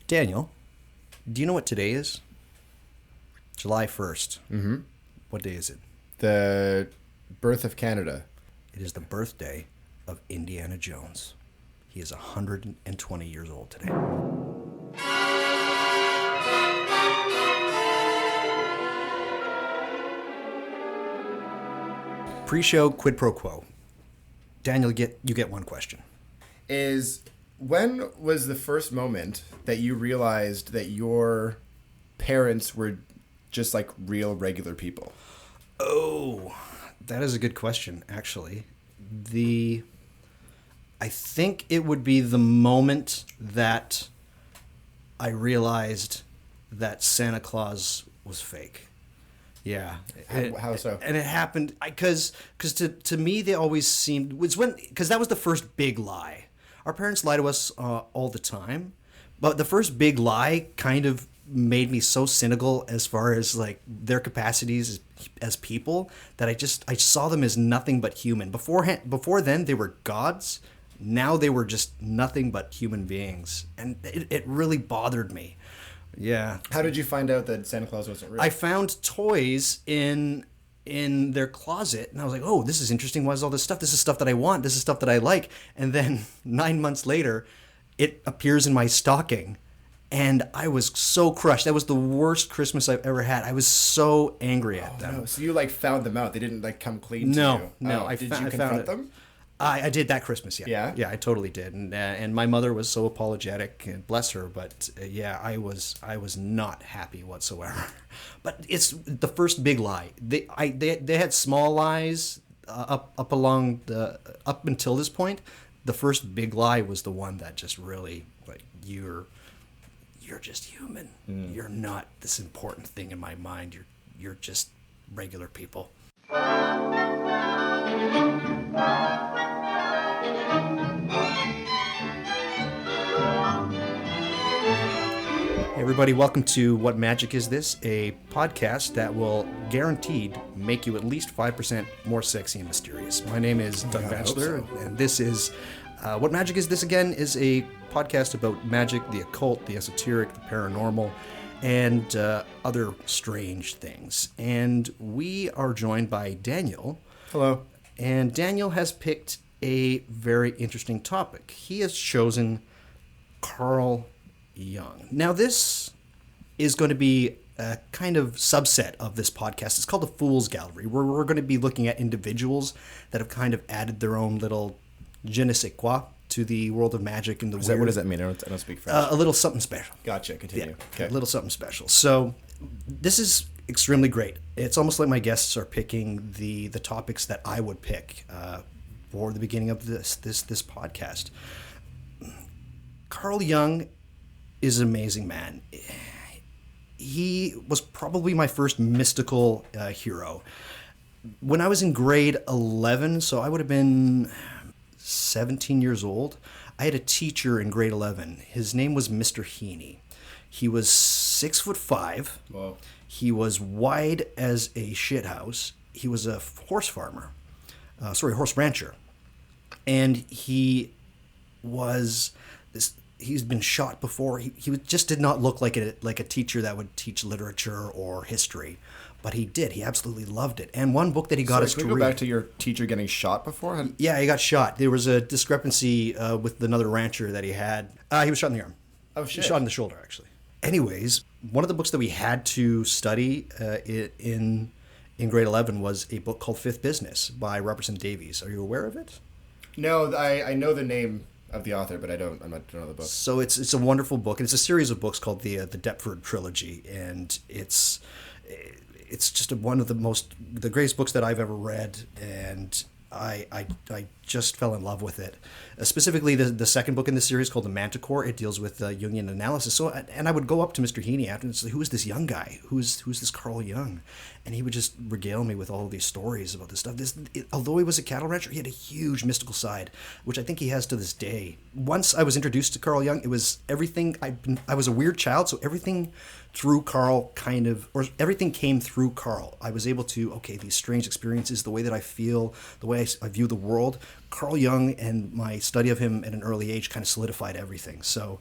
Daniel, do you know what today is? July 1st. Mm-hmm. What day is it? The birth of Canada. It is the birthday of Indiana Jones. He is 120 years old today. Pre-show quid pro quo. Daniel, you get one question. When was the first moment that you realized that your parents were just like real regular people? Oh, that is a good question, actually. I think it would be the moment that I realized that Santa Claus was fake. Yeah. How so? And it happened because to me they always seemed because that was the first big lie. Our parents lie to us all the time, but the first big lie kind of made me so cynical as far as like their capacities as people that I saw them as nothing but human. Before then they were gods. Now they were just nothing but human beings, and it really bothered me. Yeah. How did you find out that Santa Claus wasn't real? I found toys in their closet, and I was like, oh, this is interesting. Why is all this stuff? This is stuff that I want. This is stuff that I like. And then 9 months later, it appears in my stocking, and I was so crushed. That was the worst Christmas I've ever had. I was so angry at them. No. So you like found them out. They didn't like come clean to you. No. Did you confront them? I did that Christmas, yeah. Yeah? I totally did, and my mother was so apologetic, and bless her. But yeah, I was not happy whatsoever. But it's the first big lie. They had small lies up until this point. The first big lie was the one that just really like you're just human. You're not this important thing in my mind. You're just regular people. Hey everybody, welcome to What Magic Is This? A podcast that will guaranteed make you at least 5% more sexy and mysterious. My name is Doug Batchelor, and this is What Magic Is This Again is a podcast about magic, the occult, the esoteric, the paranormal, and other strange things. And we are joined by Daniel. Hello. And Daniel has picked a very interesting topic. He has chosen Carl Jung. Now, this is going to be a kind of subset of this podcast. It's called the Fool's Gallery, where we're going to be looking at individuals that have kind of added their own little je ne sais quoi to the world of magic and the weird. What does that mean? I don't speak French. A little something special. Gotcha. Continue. Yeah, Okay. a little something special. So this is extremely great. It's almost like my guests are picking the topics that I would pick for the beginning of this podcast. Carl Jung is an amazing man. He was probably my first mystical hero. When I was in grade 11, so I would have been 17 years old, I had a teacher in grade 11. His name was Mr. Heaney. He was 6'5". Whoa. He was wide as a shithouse. He was a horse farmer. Horse rancher. And he was this. He's been shot before. He just did not look like a teacher that would teach literature or history, but he did. He absolutely loved it. And one book that he got us to read. Can we go back to your teacher getting shot before? Yeah, he got shot. There was a discrepancy with another rancher that he had. He was shot in the arm. Oh shit! He was shot in the shoulder, actually. Anyways, one of the books that we had to study in grade 11 was a book called Fifth Business by Robertson Davies. Are you aware of it? No, I know the name of the author, but I don't know the book. So it's a wonderful book, and it's a series of books called the Deptford Trilogy, and it's just one of the greatest books that I've ever read, and I just fell in love with it. Specifically, the second book in the series called The Manticore. It deals with Jungian analysis. So, and I would go up to Mr. Heaney after and say, "Who is this young guy? Who's this Carl Jung?" And he would just regale me with all of these stories about this stuff. Although he was a cattle rancher, he had a huge mystical side, which I think he has to this day. Once I was introduced to Carl Jung, it was everything. I was a weird child, so everything through Carl everything came through Carl. I was able to, these strange experiences, the way that I feel, the way I view the world. Carl Jung and my study of him at an early age kind of solidified everything. So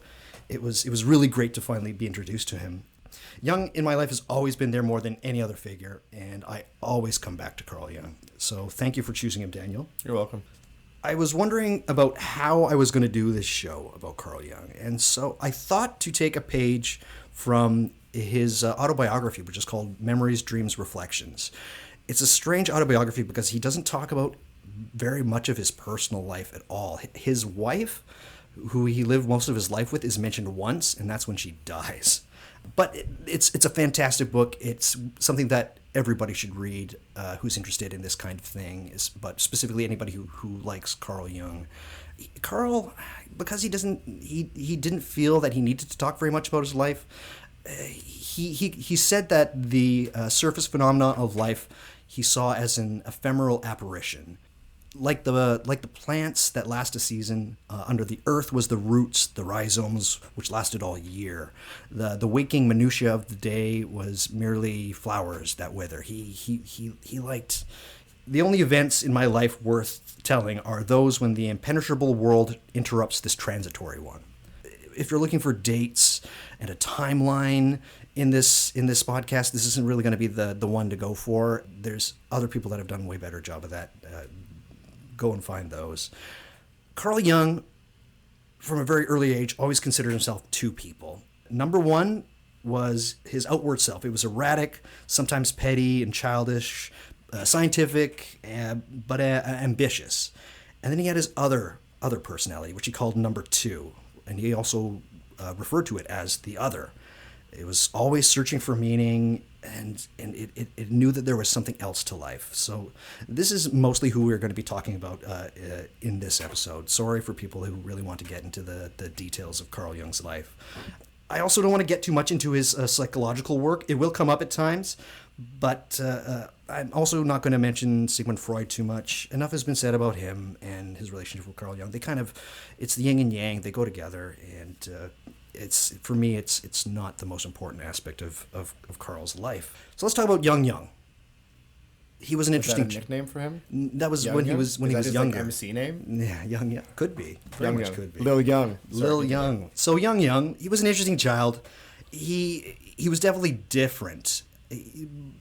It was really great to finally be introduced to him. Jung in my life has always been there more than any other figure, and I always come back to Carl Jung. So thank you for choosing him, Daniel. You're welcome. I was wondering about how I was going to do this show about Carl Jung, and so I thought to take a page from his autobiography, which is called Memories, Dreams, Reflections. It's a strange autobiography because he doesn't talk about very much of his personal life at all. His wife, who he lived most of his life with, is mentioned once, and that's when she dies. But it's a fantastic book. It's something that everybody should read who's interested in this kind of thing, but specifically anybody who likes Carl Jung. Carl, because he didn't feel that he needed to talk very much about his life, he said that the surface phenomena of life he saw as an ephemeral apparition. Like the plants that last a season, under the earth was the roots, the rhizomes, which lasted all year. The waking minutiae of the day was merely flowers that wither. He liked the only events in my life worth telling are those when the impenetrable world interrupts this transitory one. If you're looking for dates and a timeline in this podcast, this isn't really going to be the one to go for. There's other people that have done a way better job of that. Go and find those. Carl Jung, from a very early age, always considered himself two people. Number one was his outward self. He was erratic, sometimes petty and childish, scientific, but ambitious. And then he had his other personality, which he called number two. And he also referred to it as the other. It was always searching for meaning, and it knew that there was something else to life. So this is mostly who we're going to be talking about in this episode. Sorry for people who really want to get into the details of Carl Jung's life. I also don't want to get too much into his psychological work. It will come up at times, but I'm also not going to mention Sigmund Freud too much. Enough has been said about him and his relationship with Carl Jung. It's the yin and yang. They go together, and for me, it's not the most important aspect of Carl's life. So let's talk about Jung. He was an interesting. Is that a nickname for him? That was when he was younger. Like MC name? Yeah, Jung. Could be. Very much could be. Lil Young. Lil Young. So Jung, he was an interesting child. He was definitely different.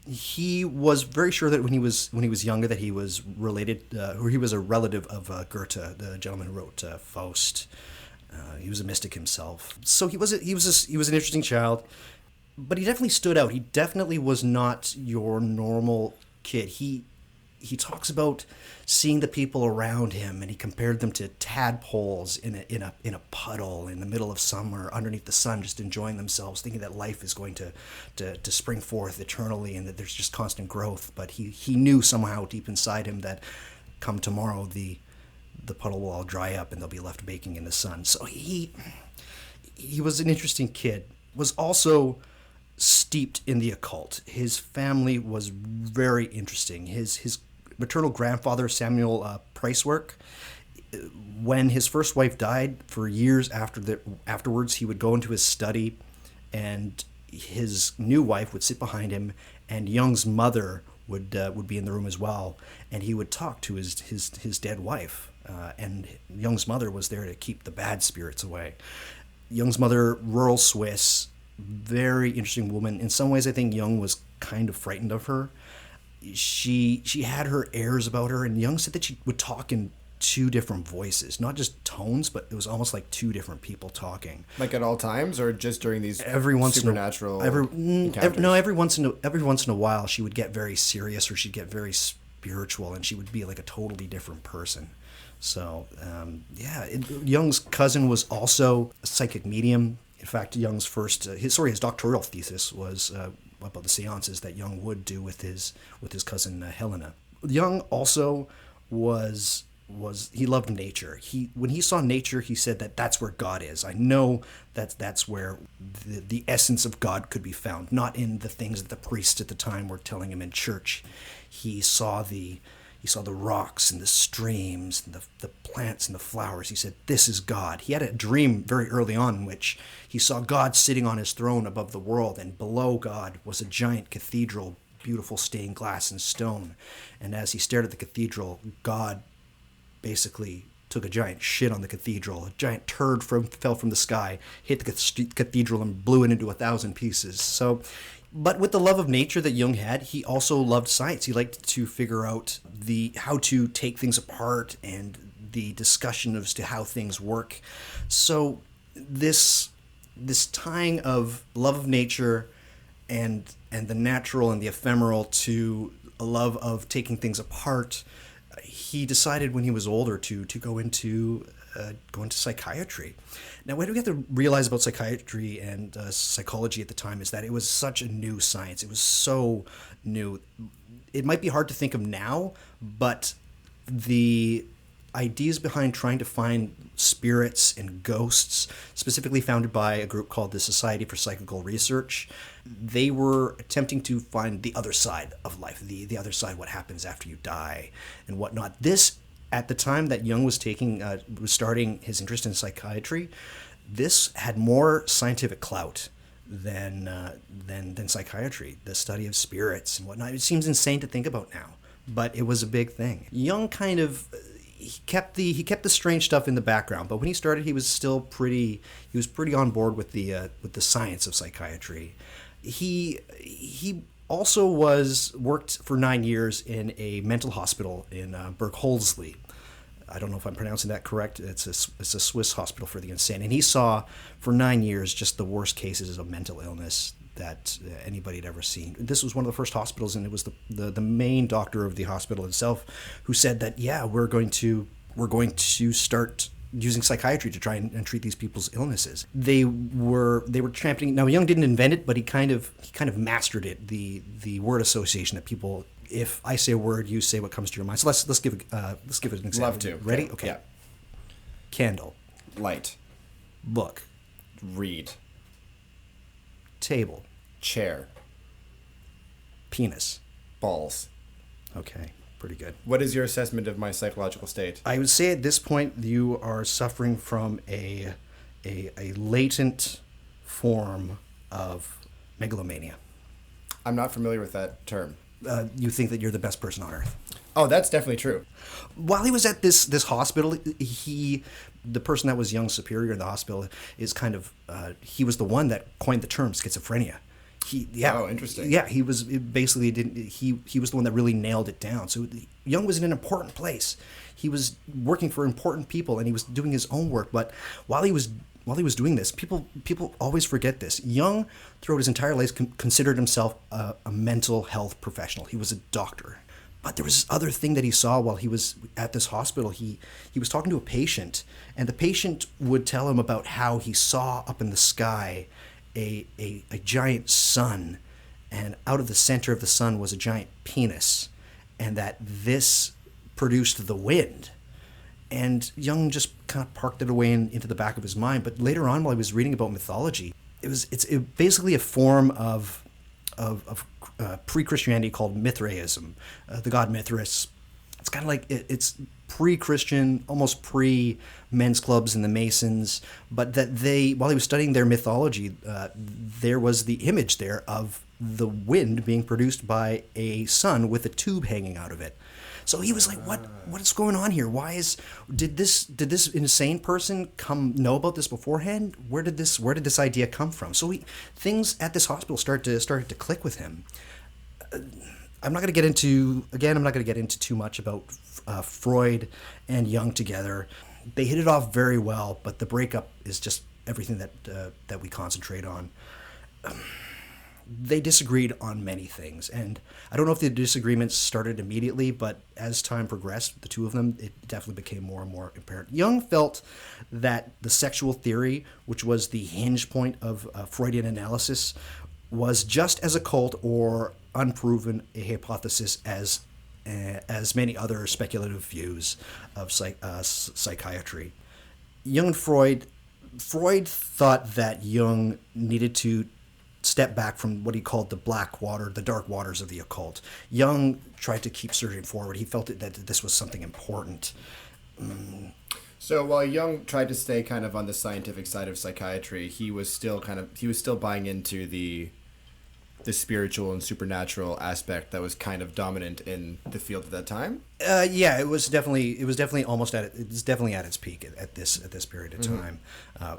He was very sure that when he was younger that he was related, or he was a relative of Goethe, the gentleman who wrote Faust. He was a mystic himself. So he was an interesting child, but he definitely stood out. He definitely was not your normal kid. He talks about seeing the people around him, and he compared them to tadpoles in a puddle in the middle of summer underneath the sun, just enjoying themselves, thinking that life is going to spring forth eternally and that there's just constant growth. But he knew somehow deep inside him that come tomorrow the puddle will all dry up and they'll be left baking in the sun. So he was an interesting kid. Was also steeped in the occult. His family was very interesting. His maternal grandfather, Samuel Pricework, when his first wife died, for years afterwards, he would go into his study, and his new wife would sit behind him, and Jung's mother would be in the room as well, and he would talk to his dead wife. And Jung's mother was there to keep the bad spirits away. Jung's mother, rural Swiss, very interesting woman. In some ways, I think Jung was kind of frightened of her. She had her airs about her, and Jung said that she would talk in two different voices, not just tones, but it was almost like two different people talking. Like at all times, or just during these every once supernatural encounters? Every once in a while, she would get very serious, or she'd get very spiritual, and she would be like a totally different person. So, Jung's cousin was also a psychic medium. In fact, Jung's his doctoral thesis was about the seances that Jung would do with his cousin Helena. Jung also he loved nature. When he saw nature, he said that that's where God is. I know that's where the essence of God could be found, not in the things that the priests at the time were telling him in church. He saw the rocks and the streams and the plants and the flowers. He said, this is God. He had a dream very early on in which he saw God sitting on his throne above the world, and below God was a giant cathedral, beautiful stained glass and stone. And as he stared at the cathedral, God basically took a giant shit on the cathedral. A giant turd fell from the sky, hit the cathedral, and blew it into 1,000 pieces. So, but with the love of nature that Jung had, he also loved science. He liked to figure out how to take things apart and the discussion as to how things work. So this tying of love of nature and the natural and the ephemeral to a love of taking things apart, he decided when he was older to go into psychiatry. Now, what we have to realize about psychiatry and psychology at the time is that it was such a new science. It was so new. It might be hard to think of now, but the ideas behind trying to find spirits and ghosts, specifically founded by a group called the Society for Psychical Research, they were attempting to find the other side of life, the other side, what happens after you die and whatnot. This, at the time that Jung was starting his interest in psychiatry, this had more scientific clout than psychiatry, the study of spirits and whatnot. It seems insane to think about now, but it was a big thing. Jung kind of he kept the strange stuff in the background, but when he started, he was pretty on board with the science of psychiatry. He also worked for 9 years in a mental hospital in Bergholzli. I don't know if I'm pronouncing that correct. It's a Swiss hospital for the insane, and he saw for 9 years just the worst cases of mental illness that anybody had ever seen. This was one of the first hospitals, and it was the main doctor of the hospital itself who said that, yeah, we're going to start using psychiatry to try and treat these people's illnesses. They were championing. Now, Jung didn't invent it, but he kind of mastered it. The word association that people, if I say a word, you say what comes to your mind. So let's give it an example. Love to. Ready? Okay. Yeah. Candle. Light. Book. Read. Table. Chair. Penis. Balls. Okay, pretty good. What is your assessment of my psychological state? I would say at this point you are suffering from a latent form of megalomania. I'm not familiar with that term. You think that you're the best person on earth. Oh, that's definitely true. While he was at this hospital, the person that was Jung's superior in the hospital is he was the one that coined the term schizophrenia. Oh, interesting. Yeah, he was the one that really nailed it down. So Jung was in an important place. He was working for important people, and he was doing his own work. But while he was doing this, people always forget this. Jung, throughout his entire life, considered himself a mental health professional. He was a doctor. But there was this other thing that he saw while he was at this hospital. He was talking to a patient, and the patient would tell him about how he saw up in the sky a giant sun, and out of the center of the sun was a giant penis, and that this produced the wind. And Jung just kind of parked it away into the back of his mind. But later on, while he was reading about mythology, it's basically a form of pre-Christianity called Mithraism, the god Mithras. It's kind of like it's pre-Christian, almost pre-men's clubs and the Masons, but that while he was studying their mythology, there was the image there of the wind being produced by a sun with a tube hanging out of it. So he was like, what is going on here? Did this insane person know about this beforehand? Where did this idea come from? So things at this hospital started to click with him. I'm not going to get into too much about Freud and Jung together. They hit it off very well, but the breakup is just everything that we concentrate on. They disagreed on many things, and I don't know if the disagreements started immediately, but as time progressed, the two of them, it definitely became more and more apparent. Jung felt that the sexual theory, which was the hinge point of Freudian analysis, was just as occult or unproven a hypothesis as many other speculative views of psychiatry. Jung and Freud thought that Jung needed to step back from what he called the dark waters of the occult. Jung tried to keep surging forward. He felt that this was something important. So while Jung tried to stay kind of on the scientific side of psychiatry, he was still buying into the the spiritual and supernatural aspect that was kind of dominant in the field at that time? Yeah, it was definitely almost it was definitely at its peak at this period of time.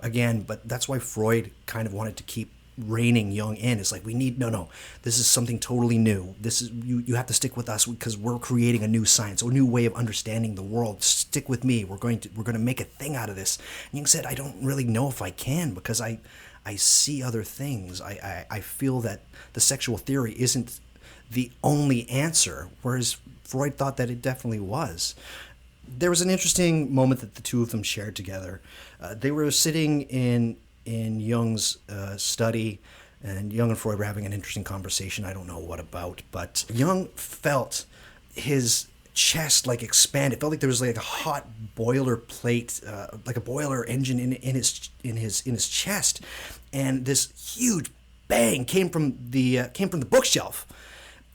Again, but that's why Freud kind of wanted to keep reining Jung in. It's like, we need, no, this is something totally new. This is, you have to stick with us because we're creating a new science, a new way of understanding the world. Stick with me. We're going to make a thing out of this. And Jung said, I don't really know if I can, because I see other things. I feel that the sexual theory isn't the only answer, whereas Freud thought that it definitely was. There was an interesting moment that the two of them shared together. They were sitting in Jung's study, and Jung and Freud were having an interesting conversation. I don't know what about, but Jung felt his chest like expand. It felt like there was like a hot boiler plate, like a boiler engine in his chest, and this huge bang came from the bookshelf,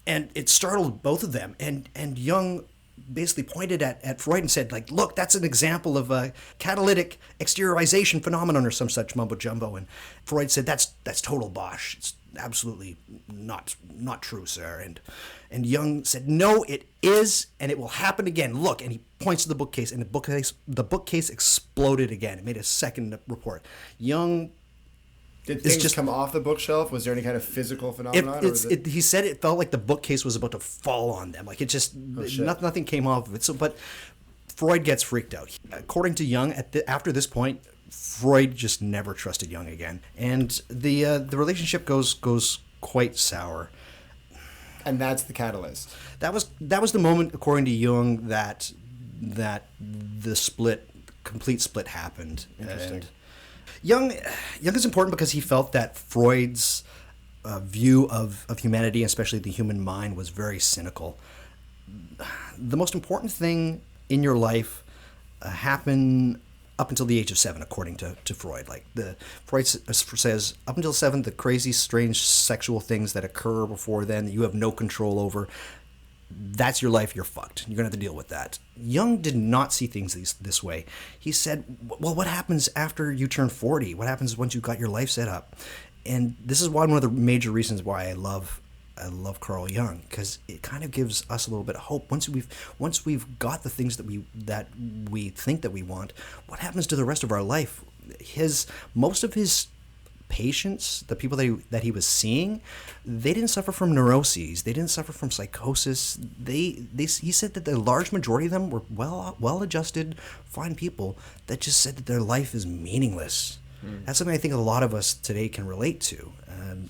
and it startled both of them. And Jung basically pointed at Freud and said, like, look, that's an example of a catalytic exteriorization phenomenon or some such mumbo jumbo. And Freud said, that's total bosh. It's absolutely not true, sir. And Jung said, no, it is, and it will happen again. Look, and he points to the bookcase, and the bookcase exploded again. It made a second report. Jung. Did things just come off the bookshelf? Was there any kind of physical phenomenon? He said it felt like the bookcase was about to fall on them. Like, it just, nothing came off of it. So, but Freud gets freaked out. According to Jung, after this point, Freud just never trusted Jung again, and the relationship goes quite sour. And that's the catalyst. That was the moment, according to Jung, that the complete split happened. Interesting. And Jung is important because he felt that Freud's view of humanity, especially the human mind, was very cynical. The most important thing in your life happened up until the age of 7, according to Freud. Like, Freud says, up until 7, the crazy, strange sexual things that occur before then that you have no control over, that's your life, you're fucked. You're going to have to deal with that. Jung did not see things this way. He said, well, what happens after you turn 40? What happens once you've got your life set up? And this is one of the major reasons why I love Carl Jung, because it kind of gives us a little bit of hope. Once we've got the things that we think that we want, what happens to the rest of our life? Most of his patients, the people that he was seeing, they didn't suffer from neuroses. They didn't suffer from psychosis. He said that the large majority of them were well-adjusted, fine people that just said that their life is meaningless. That's something I think a lot of us today can relate to.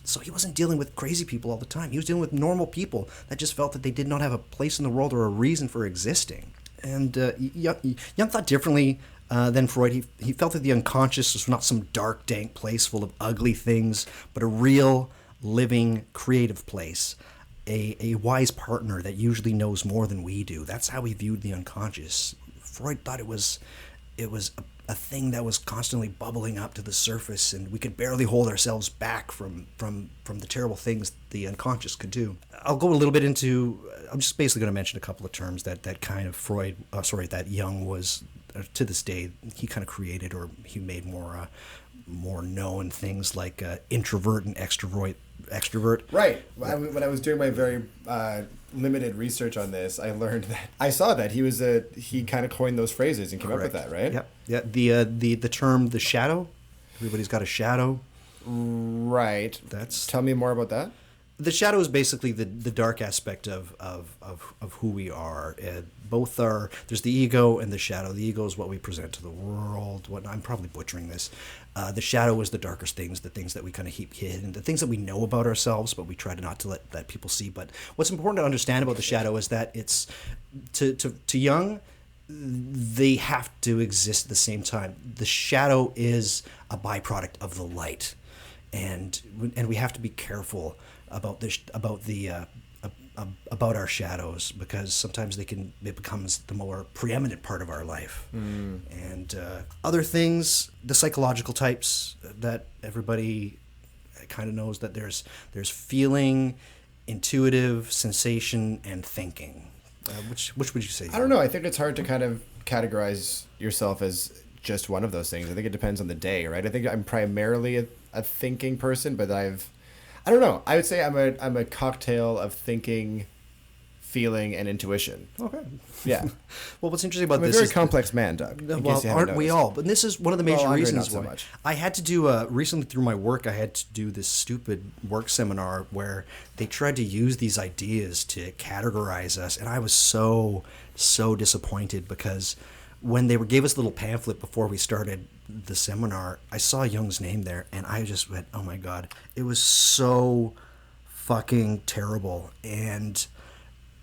So he wasn't dealing with crazy people all the time. He was dealing with normal people that just felt that they did not have a place in the world or a reason for existing. And Jung thought differently than Freud. He felt that the unconscious was not some dark, dank place full of ugly things, but a real, living, creative place. A wise partner that usually knows more than we do. That's how he viewed the unconscious. Freud thought it was a thing that was constantly bubbling up to the surface, and we could barely hold ourselves back from the terrible things the unconscious could do. I'll go a little bit into. I'm just basically going to mention a couple of terms that kind of that Jung was to this day he kind of created, or he made more known, things like introvert and extrovert. Right. When I was doing my very limited research on this, I learned that I saw that he kind of coined those phrases and came up with that, right? Yep. Yeah. The term the shadow. Everybody's got a shadow. Right. Tell me more about that. The shadow is basically the dark aspect of who we are. Both are, there's the ego and the shadow. The ego is what we present to the world. I'm probably butchering this. The shadow is the darkest things, the things that we kind of keep hidden, the things that we know about ourselves, but we try not to let people see. But what's important to understand about the shadow is that it's, to Jung, they have to exist at the same time. The shadow is a byproduct of the light, and we have to be careful about our shadows, because sometimes it becomes the more preeminent part of our life. And other things, the psychological types that everybody kind of knows, that there's feeling, intuitive, sensation, and thinking. Which would you say? I don't know. I think it's hard to kind of categorize yourself as just one of those things. I think it depends on the day, right? I think I'm primarily a thinking person, but I don't know. I would say I'm a cocktail of thinking, feeling, and intuition. Okay. Yeah. Well, what's interesting about I'm a this very is complex man, Doug. well, aren't we all? But this is one of the major Andre, reasons not so why much. I had to do recently through my work. I had to do this stupid work seminar where they tried to use these ideas to categorize us, and I was so disappointed because when they gave us a little pamphlet before we started the seminar, I saw Jung's name there, and I just went, "Oh my God!" It was so fucking terrible, and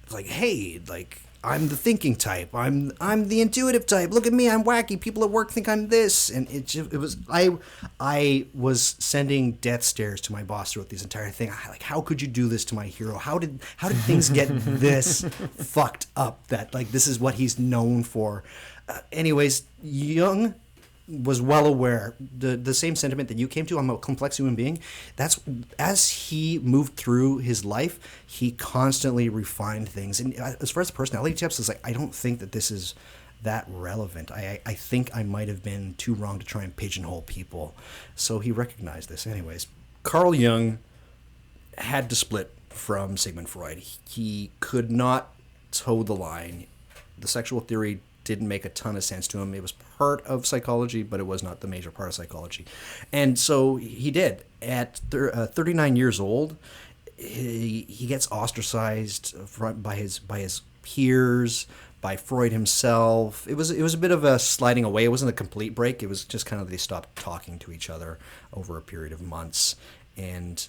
like, hey, like, I'm the thinking type. I'm the intuitive type. Look at me, I'm wacky. People at work think I'm this, and it was I was sending death stares to my boss throughout this entire thing. Like, how could you do this to my hero? How did things get this fucked up? That like this is what he's known for. Anyways, Jung was well aware the same sentiment that you came to. I'm a complex human being. That's as he moved through his life, he constantly refined things. And as far as the personality types, is like I don't think that this is that relevant. I think I might have been too wrong to try and pigeonhole people. So he recognized this. Anyways, Carl Jung had to split from Sigmund Freud. He could not toe the line. The sexual theory didn't make a ton of sense to him. It was part of psychology, but it was not the major part of psychology. And so he did. At 39 years old, he gets ostracized by his peers, by Freud himself. It was a bit of a sliding away. It wasn't a complete break. It was just kind of they stopped talking to each other over a period of months. And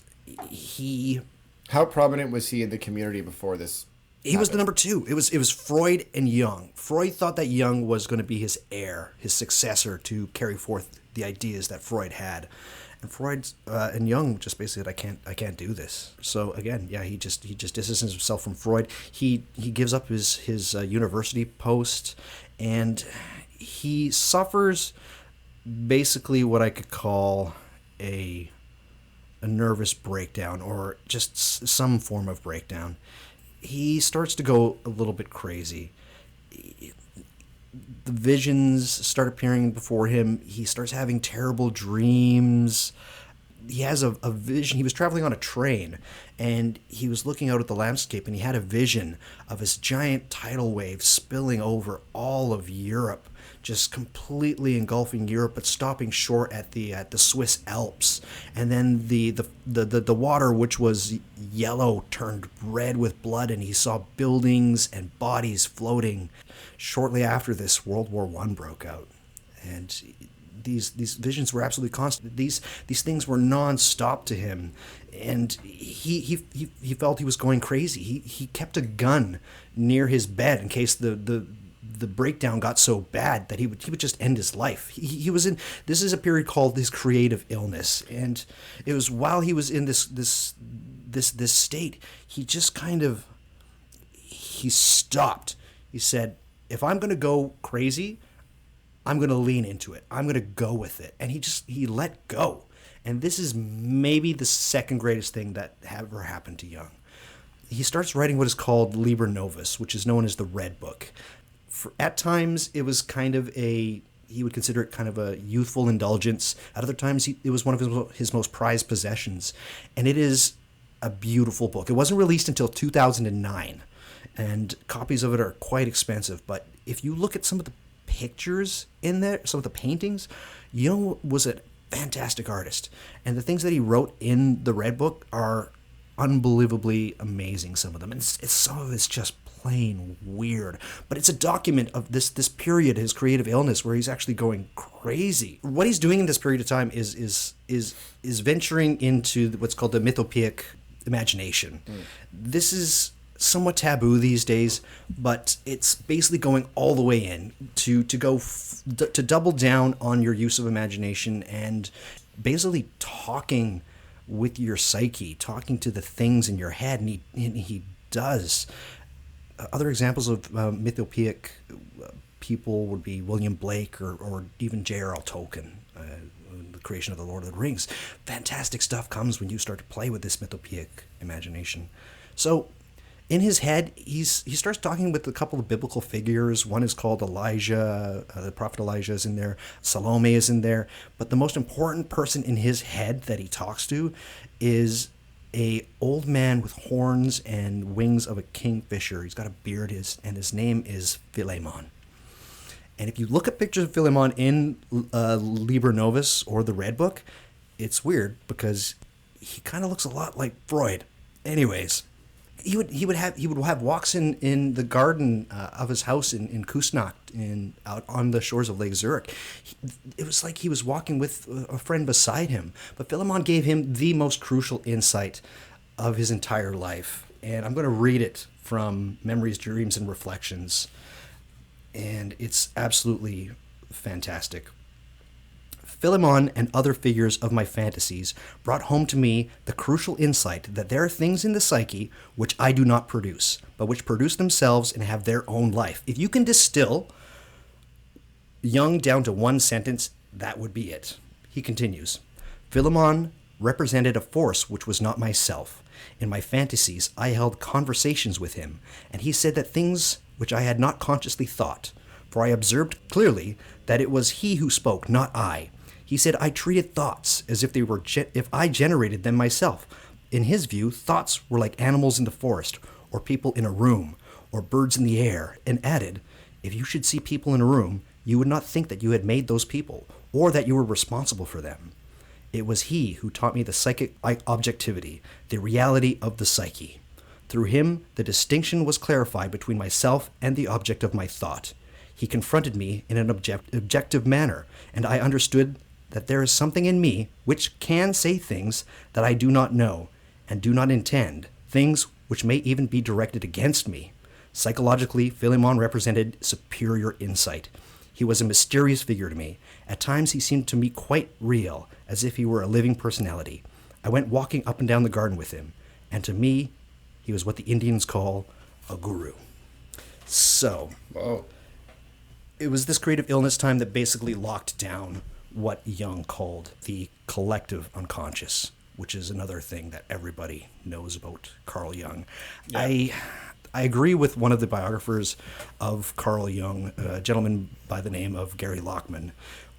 How prominent was he in the community before this? He was the number two. It was Freud and Jung. Freud thought that Jung was going to be his heir, his successor to carry forth the ideas that Freud had. And Freud and Jung just basically said, I can't do this. So again, yeah, he just distances himself from Freud. He gives up his university post, and he suffers basically what I could call a nervous breakdown, or just some form of breakdown. He starts to go a little bit crazy. The visions start appearing before him. He starts having terrible dreams. He has a vision. He was traveling on a train, and he was looking out at the landscape, and he had a vision of this giant tidal wave spilling over all of Europe, just completely engulfing Europe, but stopping short at the Swiss Alps. And then the water, which was yellow, turned red with blood, and he saw buildings and bodies floating. Shortly after this, World War I broke out, and these visions were absolutely constant. These things were non-stop to him, and he felt he was going crazy. He kept a gun near his bed in case the breakdown got so bad that he would just end his life. He was in, this is a period called his creative illness, and it was while he was in this state, he just kind of he stopped. He said, if I'm going to go crazy, I'm going to lean into it. I'm going to go with it. And he let go. And this is maybe the second greatest thing that ever happened to Jung. He starts writing what is called Liber Novus, which is known as the Red Book. At times, it was kind of he would consider it kind of a youthful indulgence. At other times, it was one of his most prized possessions. And it is a beautiful book. It wasn't released until 2009. And copies of it are quite expensive. But if you look at some of the pictures in there, some of the paintings, Jung was a fantastic artist. And the things that he wrote in the Red Book are unbelievably amazing, some of them. And some of it's just plain weird. But it's a document of this period, his creative illness, where he's actually going crazy. What he's doing in this period of time is venturing into what's called the mythopoeic imagination. This is somewhat taboo these days, but it's basically going all the way in to double down on your use of imagination and basically talking with your psyche, talking to the things in your head, and he does. Other examples of mythopoeic people would be William Blake or even J.R.R. Tolkien, the creation of the Lord of the Rings. Fantastic stuff comes when you start to play with this mythopoeic imagination. So in his head, he starts talking with a couple of biblical figures. One is called Elijah. The prophet Elijah is in there. Salome is in there. But the most important person in his head that he talks to is a old man with horns and wings of a kingfisher. He's got a beard, and his name is Philemon. And if you look at pictures of Philemon in Liber Novus or the Red Book, it's weird because he kind of looks a lot like Freud. Anyways, he would have walks in the garden of his house in Kusnacht, out on the shores of Lake Zurich. It was like he was walking with a friend beside him. But Philemon gave him the most crucial insight of his entire life, and I'm going to read it from Memories, Dreams, and Reflections, and it's absolutely fantastic. Philemon and other figures of my fantasies brought home to me the crucial insight that there are things in the psyche which I do not produce, but which produce themselves and have their own life. If you can distill Jung down to one sentence, that would be it. He continues, Philemon represented a force which was not myself. In my fantasies, I held conversations with him, and he said that things which I had not consciously thought, for I observed clearly that it was he who spoke, not I. He said I treated thoughts as if if I generated them myself. In his view, thoughts were like animals in the forest, or people in a room, or birds in the air, and added, if you should see people in a room, you would not think that you had made those people, or that you were responsible for them. It was he who taught me the psychic objectivity, the reality of the psyche. Through him, the distinction was clarified between myself and the object of my thought. He confronted me in an objective manner, and I understood that there is something in me which can say things that I do not know and do not intend, things which may even be directed against me. Psychologically, Philemon represented superior insight. He was a mysterious figure to me. At times he seemed to me quite real, as if he were a living personality. I went walking up and down the garden with him, and to me, he was what the Indians call a guru. So, Whoa. It was this creative illness time that basically locked down what Jung called the collective unconscious, which is another thing that everybody knows about Carl Jung. Yeah. I agree with one of the biographers of Carl Jung, a gentleman by the name of Gary Lockman,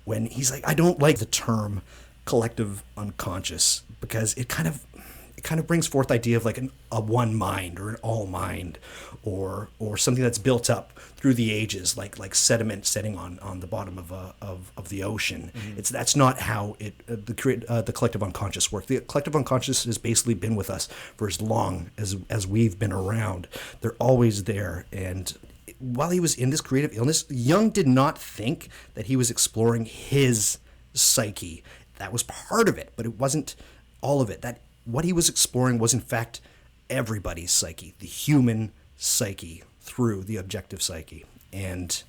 when he's like, I don't like the term collective unconscious because it kind of brings forth the idea of like a one mind or an all mind or something that's built up through the ages, like sediment setting on the bottom of the ocean. Mm-hmm. That's not how the collective unconscious works. The collective unconscious has basically been with us for as long as we've been around. They're always there. And while he was in this creative illness, Jung did not think that he was exploring his psyche. That was part of it, but it wasn't all of it. That what he was exploring was, in fact, everybody's psyche, the human psyche, through the objective psyche. And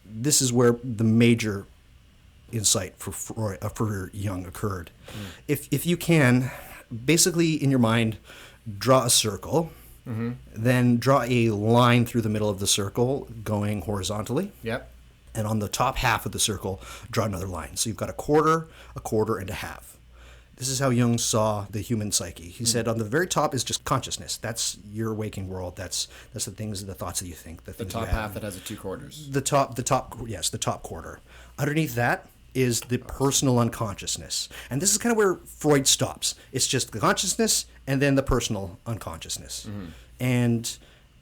this is where the major insight for Jung occurred. If you can, basically in your mind, draw a circle, then draw a line through the middle of the circle going horizontally. Yep. And on the top half of the circle, draw another line. So you've got a quarter, and a half. This is how Jung saw the human psyche. He said on the very top is just consciousness. That's your waking world. That's the things, the thoughts that you think. The top half that has the two quarters. The top quarter. Underneath that is the personal unconsciousness. And this is kind of where Freud stops. It's just the consciousness and then the personal unconsciousness. Mm-hmm.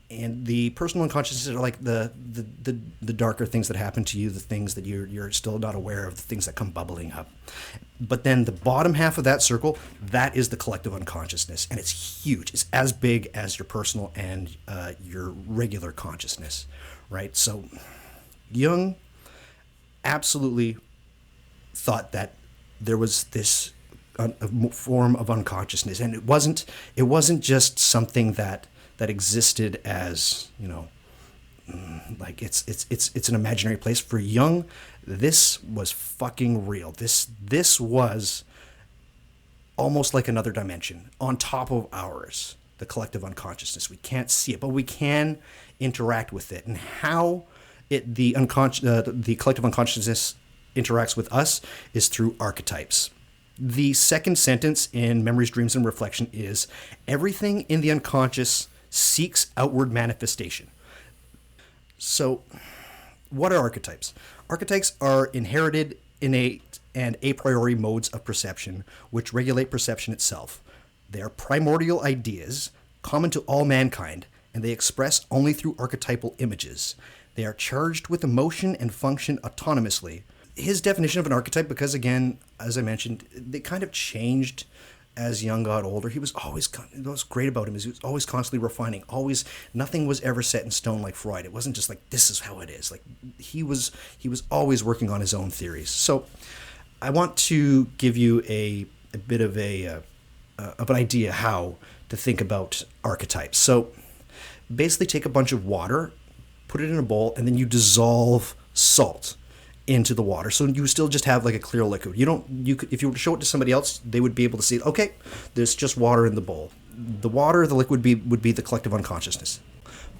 And the personal unconsciousness are like the darker things that happen to you, the things that you're still not aware of, the things that come bubbling up. But then the bottom half of that circle, that is the collective unconsciousness, and it's huge. It's as big as your personal and your regular consciousness, right? So Jung absolutely thought that there was this form of unconsciousness, and it wasn't just something that existed as, like it's an imaginary place. For Jung, this was fucking real. This was almost like another dimension on top of ours, the collective unconsciousness. We can't see it, but we can interact with it. And how the collective unconsciousness interacts with us is through archetypes. The second sentence in Memories, Dreams, and Reflection is, everything in the unconscious seeks outward manifestation. So, what are archetypes? Archetypes are inherited, innate, and a priori modes of perception, which regulate perception itself. They are primordial ideas common to all mankind, and they express only through archetypal images. They are charged with emotion and function autonomously. His definition of an archetype, because again, as I mentioned, they kind of changed as Jung got older. He was always, what was great about him is he was always constantly refining. Always, nothing was ever set in stone like Freud. It wasn't just like, this is how it is. Like he was always working on his own theories. So I want to give you a bit of an idea how to think about archetypes. So basically take a bunch of water, put it in a bowl, and then you dissolve salt into the water. So you still just have like a clear liquid. If you were to show it to somebody else, they would be able to see, okay, there's just water in the bowl. The water, the liquid would be the collective unconsciousness.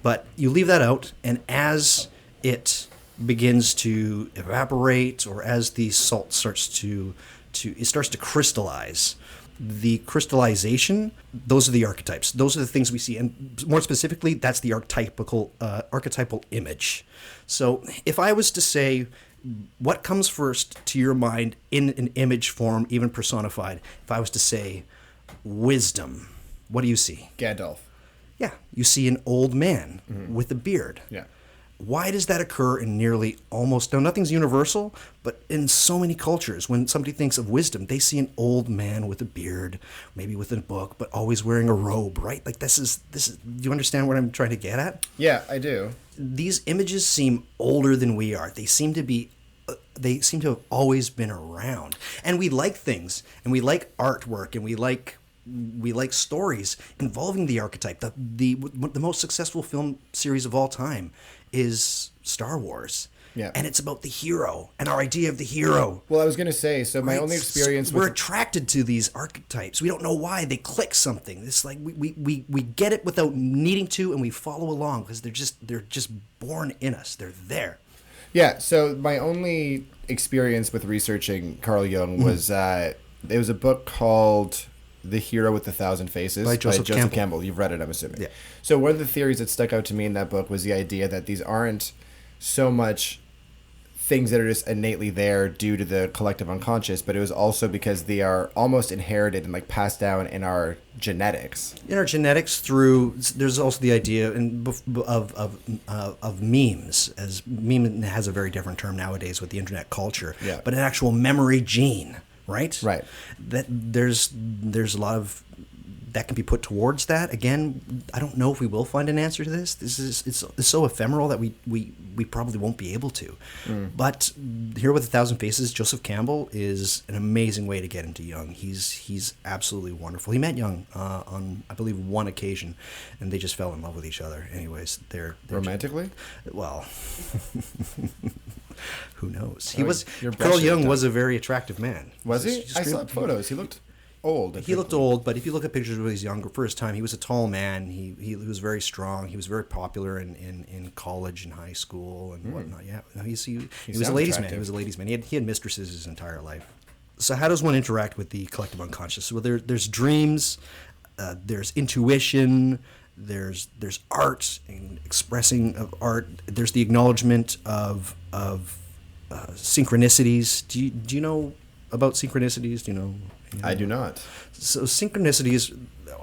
But you leave that out, and as it begins to evaporate, or as the salt starts to crystallize, the crystallization, those are the archetypes. Those are the things we see. And more specifically, that's the archetypal image. So if I was to say, what comes first to your mind in an image form, even personified? If I was to say wisdom, what do you see? Gandalf. Yeah, you see an old man with a beard. Yeah. Why does that occur in nearly almost, now nothing's universal, but in so many cultures, when somebody thinks of wisdom, they see an old man with a beard, maybe with a book, but always wearing a robe, right? Like this is, do you understand what I'm trying to get at? Yeah, I do. These images seem older than we are. They seem to have always been around. And we like things, and we like artwork, and we like stories involving the archetype. The most successful film series of all time is Star Wars. Yeah. And it's about the hero and our idea of the hero. Well, I was going to say, so my only experience we're attracted to these archetypes. We don't know why. They click something. It's like we get it without needing to, and we follow along because they're just born in us. They're there. Yeah, so my only experience with researching Carl Jung was it was a book called The Hero with a Thousand Faces by Joseph Campbell. You've read it, I'm assuming. Yeah. So one of the theories that stuck out to me in that book was the idea that these aren't so much things that are just innately there due to the collective unconscious, but it was also because they are almost inherited and like passed down in our genetics. In our genetics, there's also the idea of memes, as meme has a very different term nowadays with the internet culture. Yeah. But an actual memory gene, right? Right. That there's a lot of that can be put towards that. Again, I don't know if we will find an answer to this. It's so ephemeral that we probably won't be able to. But Here with a Thousand Faces, Joseph Campbell is an amazing way to get into Jung. He's absolutely wonderful. He met Jung on, I believe, one occasion, and they just fell in love with each other. Anyways, they're romantically? Well, who knows? You're Carl Jung was a very attractive man. Was he? I saw photos. He looked old. He looked old, but if you look at pictures when he was younger, for his time, he was a tall man. He was very strong. He was very popular in college and high school and whatnot. Yeah, he was a ladies' man. He was a ladies' man. He had mistresses his entire life. So how does one interact with the collective unconscious? Well, there's dreams, there's intuition, there's art and expressing of art. There's the acknowledgement of synchronicities. Do you know about synchronicities? Do you know? I do not. So synchronicities,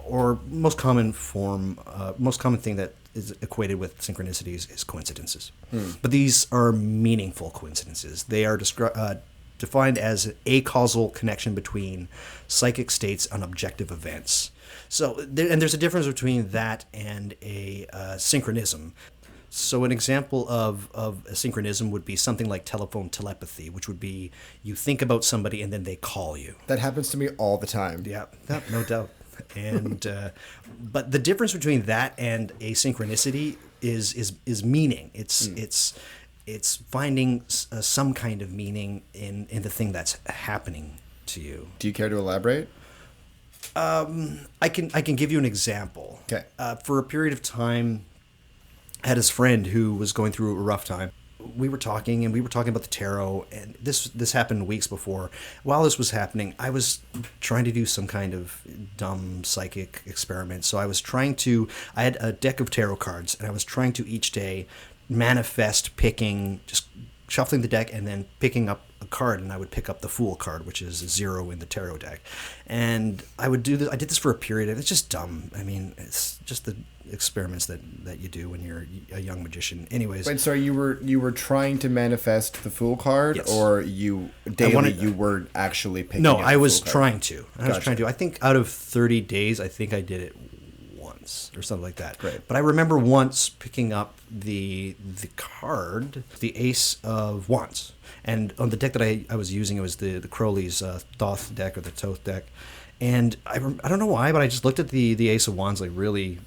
or most common thing that is equated with synchronicities is coincidences. But these are meaningful coincidences. They are defined as a causal connection between psychic states and objective events. So, there's a difference between that and a synchronism. So an example of a synchronism would be something like telephone telepathy, which would be you think about somebody and then they call you. That happens to me all the time. Yeah, no doubt. And but the difference between that and a synchronicity is meaning. It's finding some kind of meaning in the thing that's happening to you. Do you care to elaborate? I can give you an example. Okay. For a period of time, I had this friend who was going through a rough time. We were talking about the tarot, and this happened weeks before. While this was happening, I was trying to do some kind of dumb psychic experiment. So I had a deck of tarot cards, and I was trying to each day manifest just shuffling the deck and then picking up a card, and I would pick up the Fool card, which is a 0 in the tarot deck. And I would do this. I did this for a period, and it's just dumb. I mean, it's just the experiments that you do when you're a young magician. Anyways. Wait, so you were trying to manifest the Fool card, Yes. or you were actually picking No, up I the was Fool card? trying to. I was Gotcha. trying to. I think out of 30 days, I think I did it once or something like that. Great. But I remember once picking up the card, the Ace of Wands. And on the deck that I was using, it was the Crowley's Thoth deck or the Thoth deck. And I don't know why, but I just looked at the Ace of Wands like really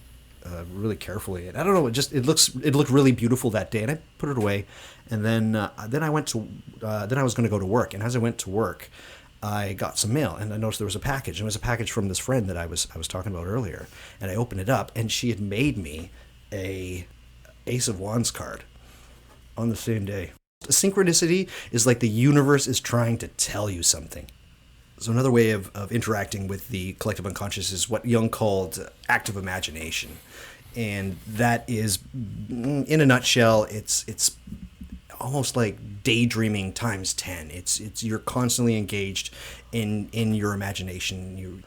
carefully. And I don't know, it looked really beautiful that day. And I put it away. And then I went to then I was going to go to work. And as I went to work, I got some mail, and I noticed there was a package. And it was a package from this friend that I was talking about earlier. And I opened it up, and she had made me a Ace of Wands card on the same day. A synchronicity is like the universe is trying to tell you something. So another way of interacting with the collective unconscious is what Jung called active imagination. And that is, in a nutshell, it's almost like daydreaming times 10. It's you're constantly engaged in your imagination.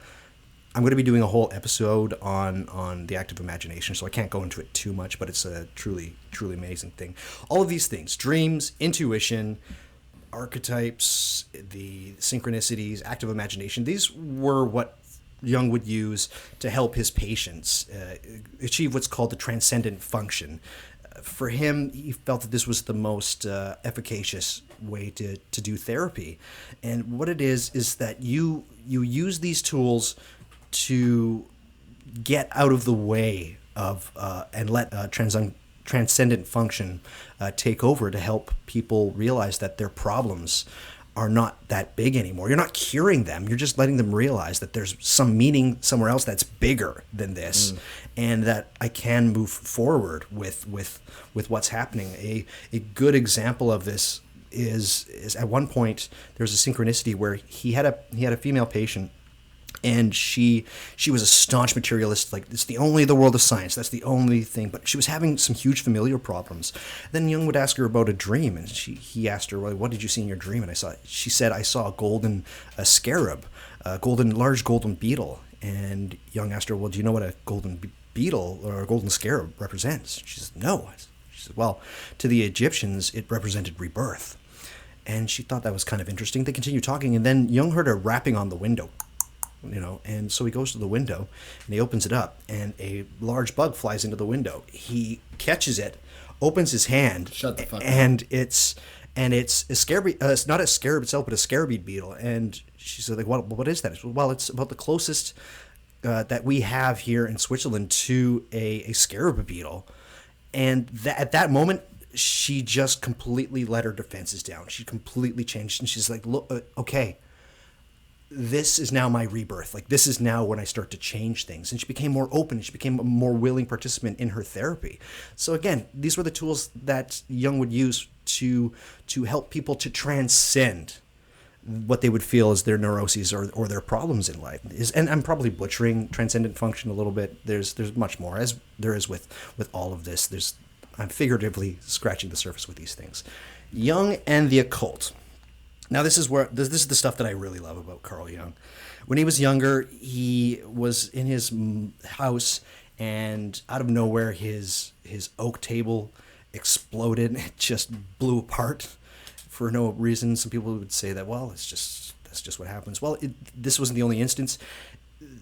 I'm going to be doing a whole episode on the active imagination, so I can't go into it too much, but it's a truly amazing thing. All of these things, dreams, intuition, archetypes, the synchronicities, active imagination, these were what Jung would use to help his patients achieve what's called the transcendent function. For him, he felt that this was the most efficacious way to do therapy. And what it is that you use these tools to get out of the way of and let transcendent function take over to help people realize that their problems are not that big anymore. You're not curing them. You're just letting them realize that there's some meaning somewhere else that's bigger than this, and that I can move forward with what's happening. A good example of this is at one point there was a synchronicity where he had a female patient. And she was a staunch materialist, like it's the world of science, that's the only thing. But she was having some huge familial problems. Then Jung would ask her about a dream, and he asked her, well, what did you see in your dream? And she said, I saw a scarab, large golden beetle. And Jung asked her, well, do you know what a golden beetle or a golden scarab represents? She said, no. She said, well, to the Egyptians, it represented rebirth. And she thought that was kind of interesting. They continued talking, and then Jung heard a rapping on the window. And so he goes to the window and he opens it up, and a large bug flies into the window. He catches it, opens his hand, Shut the fuck and it's a scarab. It's not a scarab itself, but a scarabid beetle. And she said, like, what is that? Well, it's about the closest that we have here in Switzerland to a scarab beetle. And at that moment, she just completely let her defenses down. She completely changed, and she's like, look, okay. This is now my rebirth. Like, this is now when I start to change things. And she became more open, and she became a more willing participant in her therapy. So again, these were the tools that Jung would use to help people to transcend what they would feel as their neuroses or their problems in life. And I'm probably butchering transcendent function a little bit. There's much more, as there is with all of this. I'm figuratively scratching the surface with these things. Jung and the occult. Now, this is the stuff that I really love about Carl Jung. When he was younger, he was in his house, and out of nowhere, his oak table exploded. It just blew apart for no reason. Some people would say that, well, that's just what happens. Well, this wasn't the only instance.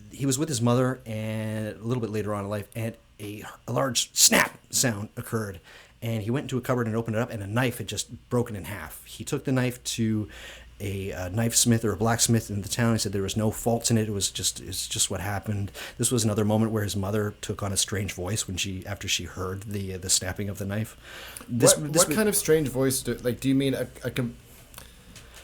He was with his mother, and a little bit later on in life, and a large snap sound occurred. And he went into a cupboard and opened it up, and a knife had just broken in half. He took the knife to a knife smith or a blacksmith in the town. He said there was no faults in it. It's just what happened. This was another moment where his mother took on a strange voice after she heard the snapping of the knife. What kind of strange voice? Do you mean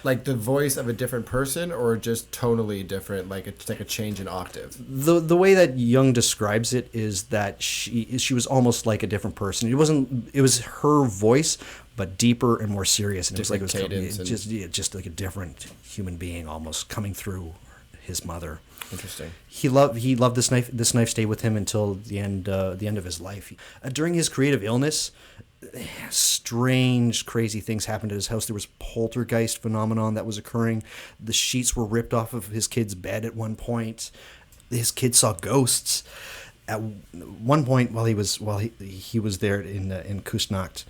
like the voice of a different person, or just tonally different, like it's like a change in octave? The way that Jung describes it is that she was almost like a different person. It was her voice, but deeper and more serious, and Different it was like cadence just like a different human being almost coming through his mother. Interesting. He loved this knife. This knife stayed with him until the end of his life. During his creative illness, strange, crazy things happened at his house. There was poltergeist phenomenon that was occurring. The sheets were ripped off of his kid's bed at one point. His kid saw ghosts. At one point, while he was there in Kusnacht,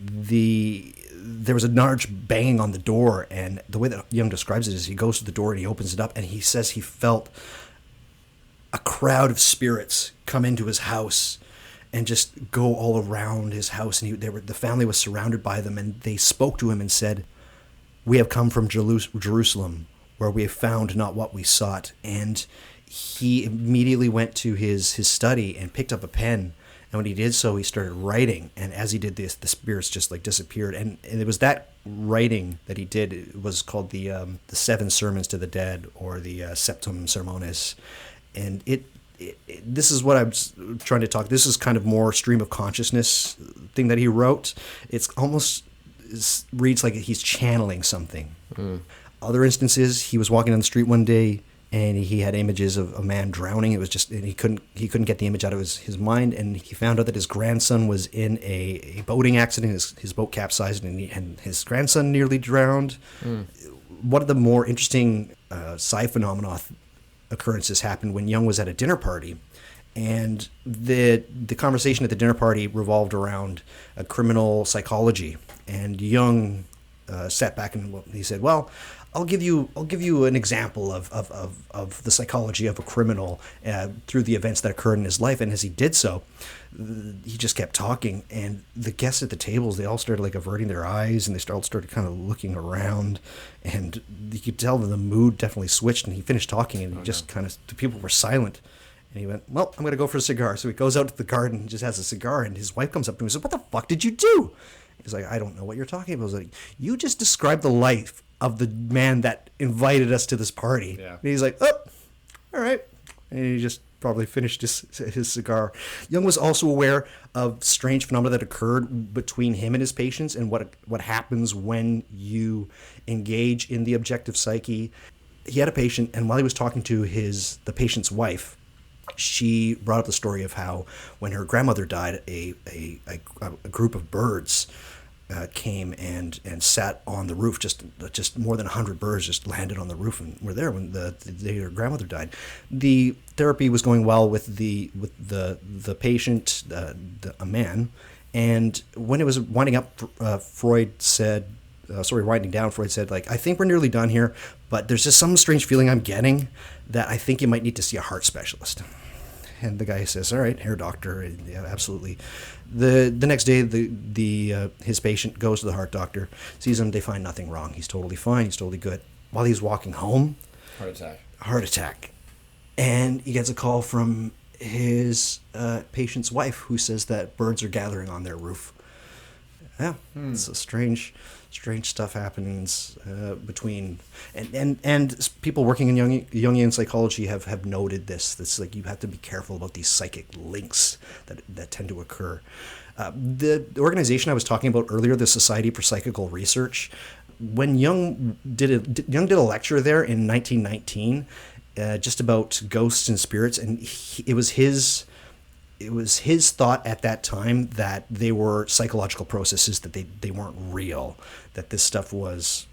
there was a large banging on the door, and the way that Jung describes it is he goes to the door and he opens it up, and he says he felt a crowd of spirits come into his house and just go all around his house, and the family was surrounded by them, and they spoke to him and said, "We have come from Jerusalem, where we have found not what we sought." And he immediately went to his study and picked up a pen. And when he did so, he started writing. And as he did this, the spirits just like disappeared. And it was that writing that he did. It was called the Seven Sermons to the Dead, or the Septum Sermones. And this is what I'm trying to talk. This is kind of more stream of consciousness thing that he wrote. It's almost reads like he's channeling something. Other instances, he was walking down the street one day, and he had images of a man drowning. It was just, and he couldn't get the image out of his mind. And he found out that his grandson was in a boating accident. His boat capsized, and his grandson nearly drowned. One of the more interesting psi phenomena occurrences happened when Jung was at a dinner party, and the conversation at the dinner party revolved around criminal psychology. And Jung sat back and he said, "Well, I'll give you an example of the psychology of a criminal through the events that occurred in his life." And as he did so, he just kept talking, and the guests at the tables, they all started like averting their eyes, and they started kind of looking around, and you could tell that the mood definitely switched. And he finished talking, and the people were silent. And he went, "Well, I'm going to go for a cigar." So he goes out to the garden and just has a cigar, and his wife comes up to him and says, "What the fuck did you do?" He's like, "I don't know what you're talking about." I was like, "You just described the life of the man that invited us to this party." Yeah. And he's like, "Oh, all right." And he just probably finished his cigar. Jung was also aware of strange phenomena that occurred between him and his patients, and what happens when you engage in the objective psyche. He had a patient, and while he was talking to the patient's wife, she brought up the story of how when her grandmother died, a group of birds came and sat on the roof. Just more than 100 birds just landed on the roof and were there when her grandmother died. The therapy was going well with the patient, a man, and when it was winding up, Freud said, like, "I think we're nearly done here, but there's just some strange feeling I'm getting that I think you might need to see a heart specialist." And the guy says, "All right, hair doctor." Yeah, absolutely. The next day, his patient goes to the heart doctor, sees him. They find nothing wrong. He's totally fine. He's totally good. While he's walking home, heart attack, and he gets a call from his patient's wife, who says that birds are gathering on their roof. Yeah, it's a strange stuff happens between, and people working in Jungian psychology have noted this. That's like, you have to be careful about these psychic links that tend to occur. The organization I was talking about earlier, the Society for Psychical Research, when Jung did a lecture there in 1919, just about ghosts and spirits, and it was his thought at that time that they were psychological processes, that they weren't real, that this stuff was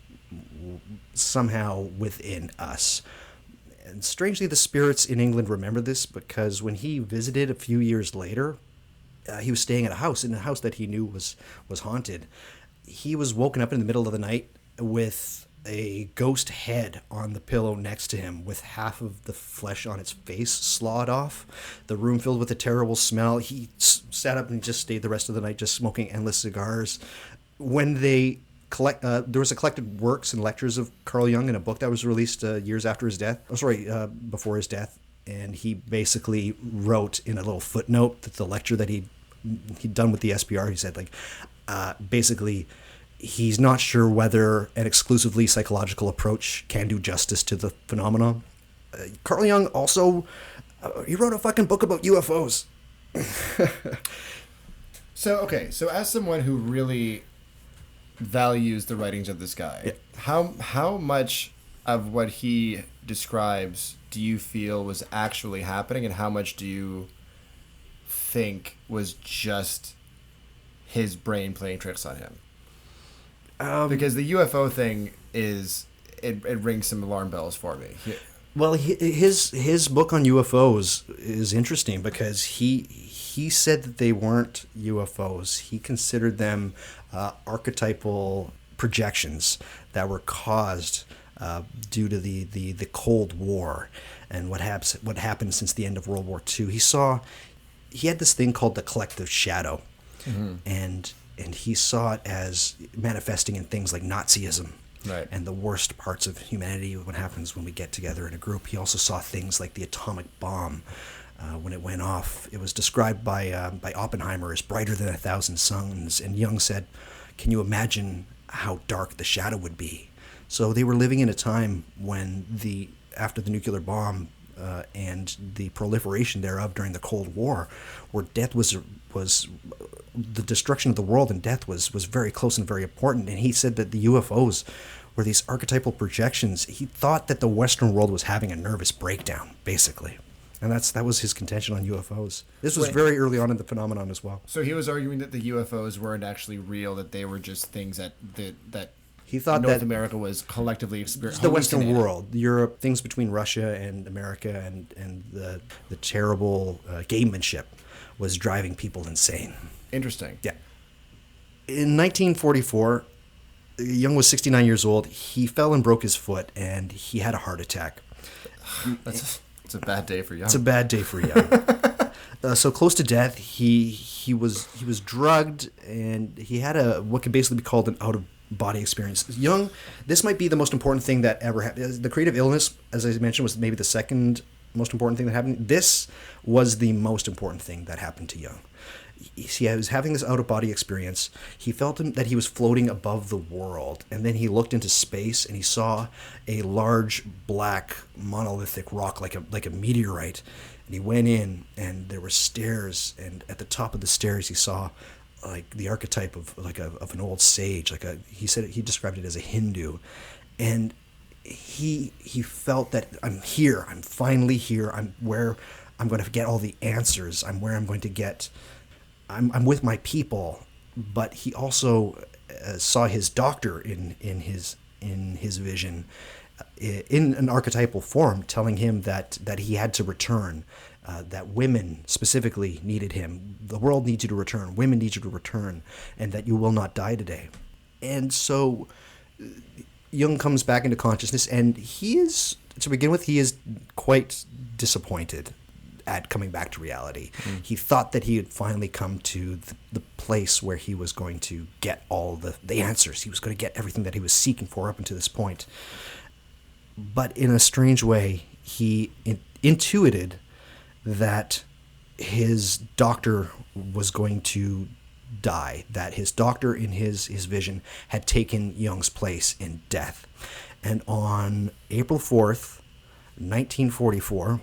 somehow within us. And strangely, the spirits in England remember this, because when he visited a few years later, he was staying at a house that he knew was haunted. He was woken up in the middle of the night with a ghost head on the pillow next to him, with half of the flesh on its face slawed off, the room filled with a terrible smell. He sat up and just stayed the rest of the night just smoking endless cigars. When they there was a collected works and lectures of Carl Jung in a book that was released years after his death. Before his death. And he basically wrote in a little footnote that the lecture that he'd done with the SPR, he said, like, basically, he's not sure whether an exclusively psychological approach can do justice to the phenomenon. Carl Jung also, he wrote a fucking book about UFOs. So as someone who really values the writings of this guy, yeah. how much of what he describes do you feel was actually happening, and how much do you think was just his brain playing tricks on him? Because the UFO thing it rings some alarm bells for me. Well, his book on UFOs is interesting because he said that they weren't UFOs. He considered them archetypal projections that were caused due to the Cold War and what happened since the end of World War II. He had this thing called the collective shadow, and he saw it as manifesting in things like Nazism. Right. And the worst parts of humanity, what happens when we get together in a group. He also saw things like the atomic bomb when it went off. It was described by Oppenheimer as brighter than 1,000 suns. And Jung said, can you imagine how dark the shadow would be? So they were living in a time when after the nuclear bomb and the proliferation thereof during the Cold War, where death was the destruction of the world and death was very close and very important. And he said that the UFOs were these archetypal projections. He thought that the Western world was having a nervous breakdown, basically. And that was his contention on UFOs. This was very early on in the phenomenon as well. So he was arguing that the UFOs weren't actually real, that they were just things that he thought North that America was collectively experiencing. The Western world, Europe, things between Russia and America and the terrible gamemanship was driving people insane. Interesting. Yeah. In 1944, Jung was 69 years old. He fell and broke his foot, and he had a heart attack. It's a bad day for Jung. It's a bad day for Jung. So close to death, he was drugged, and he had what could basically be called an out-of-body experience. Jung, this might be the most important thing that ever happened. The creative illness, as I mentioned, was maybe the second most important thing that happened. This was the most important thing that happened to Jung. He was having this out-of-body experience. He felt that he was floating above the world, and then he looked into space and he saw a large black monolithic rock like a meteorite. And he went in, and there were stairs, and at the top of the stairs he saw like the archetype of an old sage. He said he described it as a Hindu, and he felt that I'm here. I'm finally here. I'm where I'm going to get all the answers. I'm where I'm going to get. I'm with my people, but he also saw his doctor in his vision, in an archetypal form, telling him that he had to return, that women specifically needed him. The world needs you to return. Women need you to return, and that you will not die today. And so Jung comes back into consciousness, and he is quite disappointed at coming back to reality. He thought that he had finally come to the place where he was going to get all the answers. He was going to get everything that he was seeking for up until this point. But in a strange way, he intuited that his doctor was going to die, that his doctor in his vision had taken Jung's place in death. And on April 4th, 1944,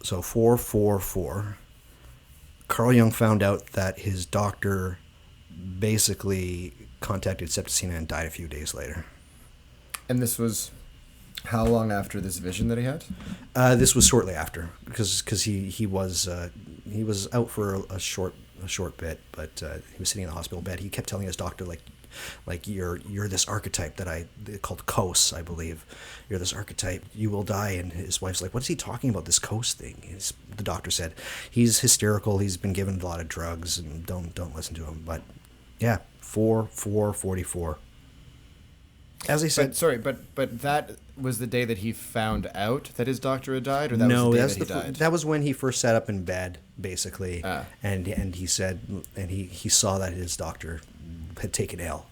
so 444, Carl Jung found out that his doctor basically contacted Septicemia and died a few days later. And this was how long after this vision that he had? This was shortly after, because he was out for a short bit, but he was sitting in the hospital bed. He kept telling his doctor like you're this archetype called Kos, I believe. You're this archetype. You will die. And his wife's like, what is he talking about, this Kos thing? The doctor said he's hysterical. He's been given a lot of drugs, and don't listen to him. But yeah, 4/4/44. As I said, but that was the day that he found out that his doctor had died, or that was the day that he died? That was when he first sat up in bed, basically, and he said, and he saw that his doctor had taken ill.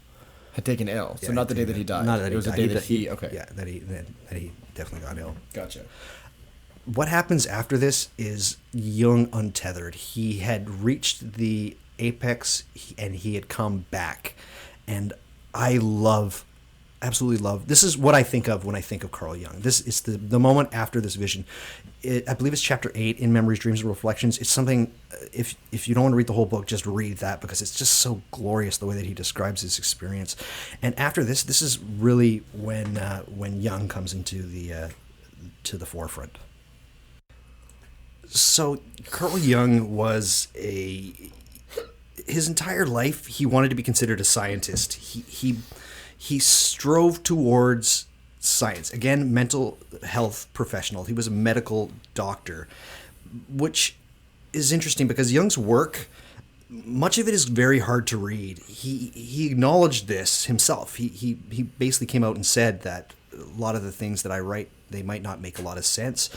So not the day that he died. Not that it was he died. The day that he okay. Yeah, that he definitely got ill. Gotcha. What happens after this is Jung untethered. He had reached the apex, and he had come back. And I love absolutely love. This is what I think of when I think of Carl Jung. This is the moment after this vision. I believe it's chapter 8 in Memories, Dreams, and Reflections. It's something, if you don't want to read the whole book, just read that, because it's just so glorious the way that he describes his experience. And after this is really when Jung comes into to the forefront. So Carl Jung was his entire life, he wanted to be considered a scientist. He strove towards science. Again, mental health professional. He was a medical doctor, which is interesting because Jung's work, much of it is very hard to read. He acknowledged this himself. He basically came out and said that a lot of the things that I write, they might not make a lot of sense.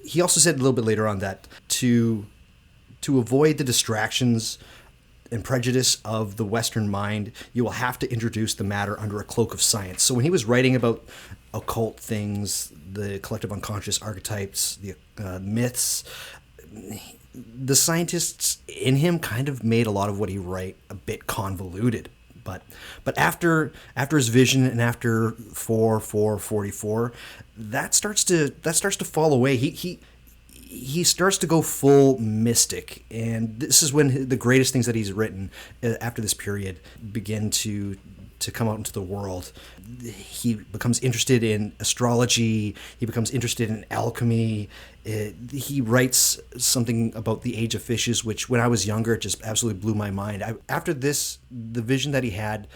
He also said a little bit later on that to avoid the distractions and prejudice of the Western mind, you will have to introduce the matter under a cloak of science. So when he was writing about occult things, the collective unconscious, archetypes, the myths, the scientists in him kind of made a lot of what he wrote a bit convoluted. But after his vision and after 444, that starts to fall away. He starts to go full mystic, and this is when the greatest things that he's written after this period begin to come out into the world. He becomes interested in astrology. He becomes interested in alchemy. He writes something about the age of fishes, which when I was younger, it just absolutely blew my mind. After this, the vision that he had,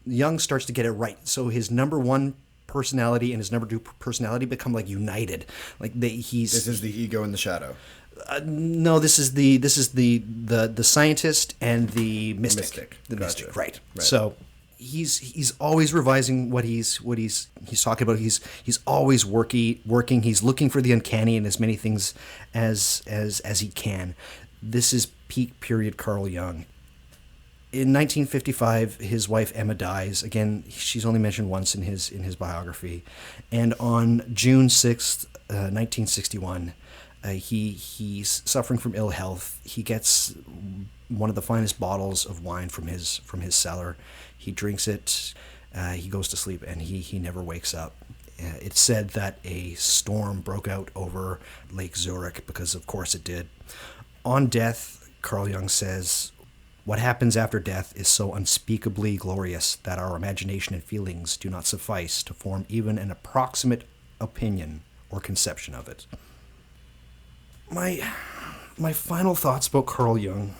Jung starts to get it right. So his number one personality and his number two personality become like united. Like this is the ego in the shadow. No, this is the scientist and the mystic. The Gotcha. mystic, right. So he's always revising what he's talking about. He's always working. He's looking for the uncanny in as many things as he can. This is peak period Carl Jung. In 1955, his wife Emma dies. Again, she's only mentioned once in his biography. And on June 6th, 1961, he's suffering from ill health. He gets one of the finest bottles of wine from his cellar. He drinks it. He goes to sleep, and he never wakes up. It's said that a storm broke out over Lake Zurich, because of course it did. On death, Carl Jung says, "What happens after death is so unspeakably glorious that our imagination and feelings do not suffice to form even an approximate opinion or conception of it." My final thoughts about Carl Jung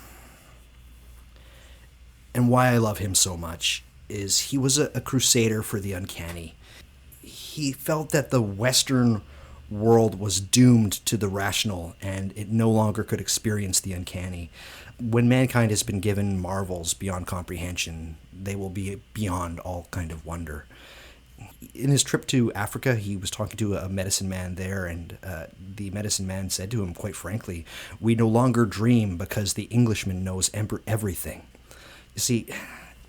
and why I love him so much is he was a crusader for the uncanny. He felt that the Western world was doomed to the rational and it no longer could experience the uncanny. When mankind has been given marvels beyond comprehension, they will be beyond all kind of wonder. In his trip to Africa, he was talking to a medicine man there, and the medicine man said to him, quite frankly, "We no longer dream because the Englishman knows everything." You see,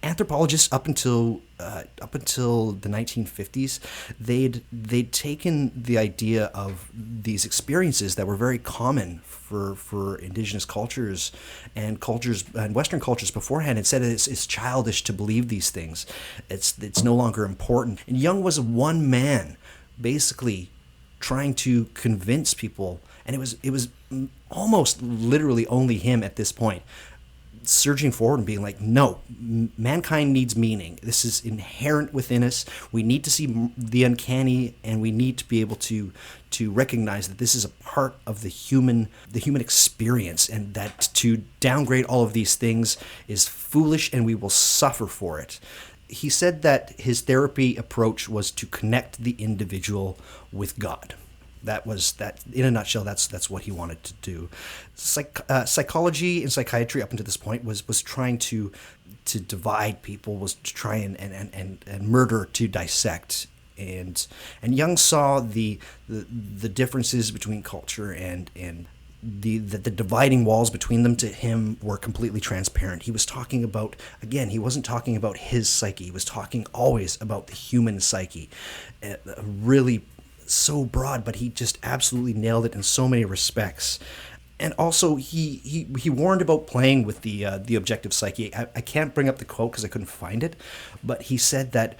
anthropologists up until the 1950s, they'd taken the idea of these experiences that were very common for indigenous cultures and Western cultures beforehand, and said it's childish to believe these things. It's no longer important. And Jung was one man, basically trying to convince people, and it was almost literally only him at this point, surging forward and being like, no, mankind needs meaning. This is inherent within us. We need to see the uncanny, and we need to be able to recognize that this is a part of the human experience, and that to downgrade all of these things is foolish, and we will suffer for it. He said that his therapy approach was to connect the individual with God. That in a nutshell. That's what he wanted to do. Psychology and psychiatry up until this point was trying to divide people, was to try and murder, to dissect. And Jung saw the differences between culture and the dividing walls between them, to him, were completely transparent. He was talking about, again, he wasn't talking about his psyche. He was talking always about the human psyche. Really so broad, but he just absolutely nailed it in so many respects. And also, he warned about playing with the objective psyche. I can't bring up the quote because I couldn't find it, but he said that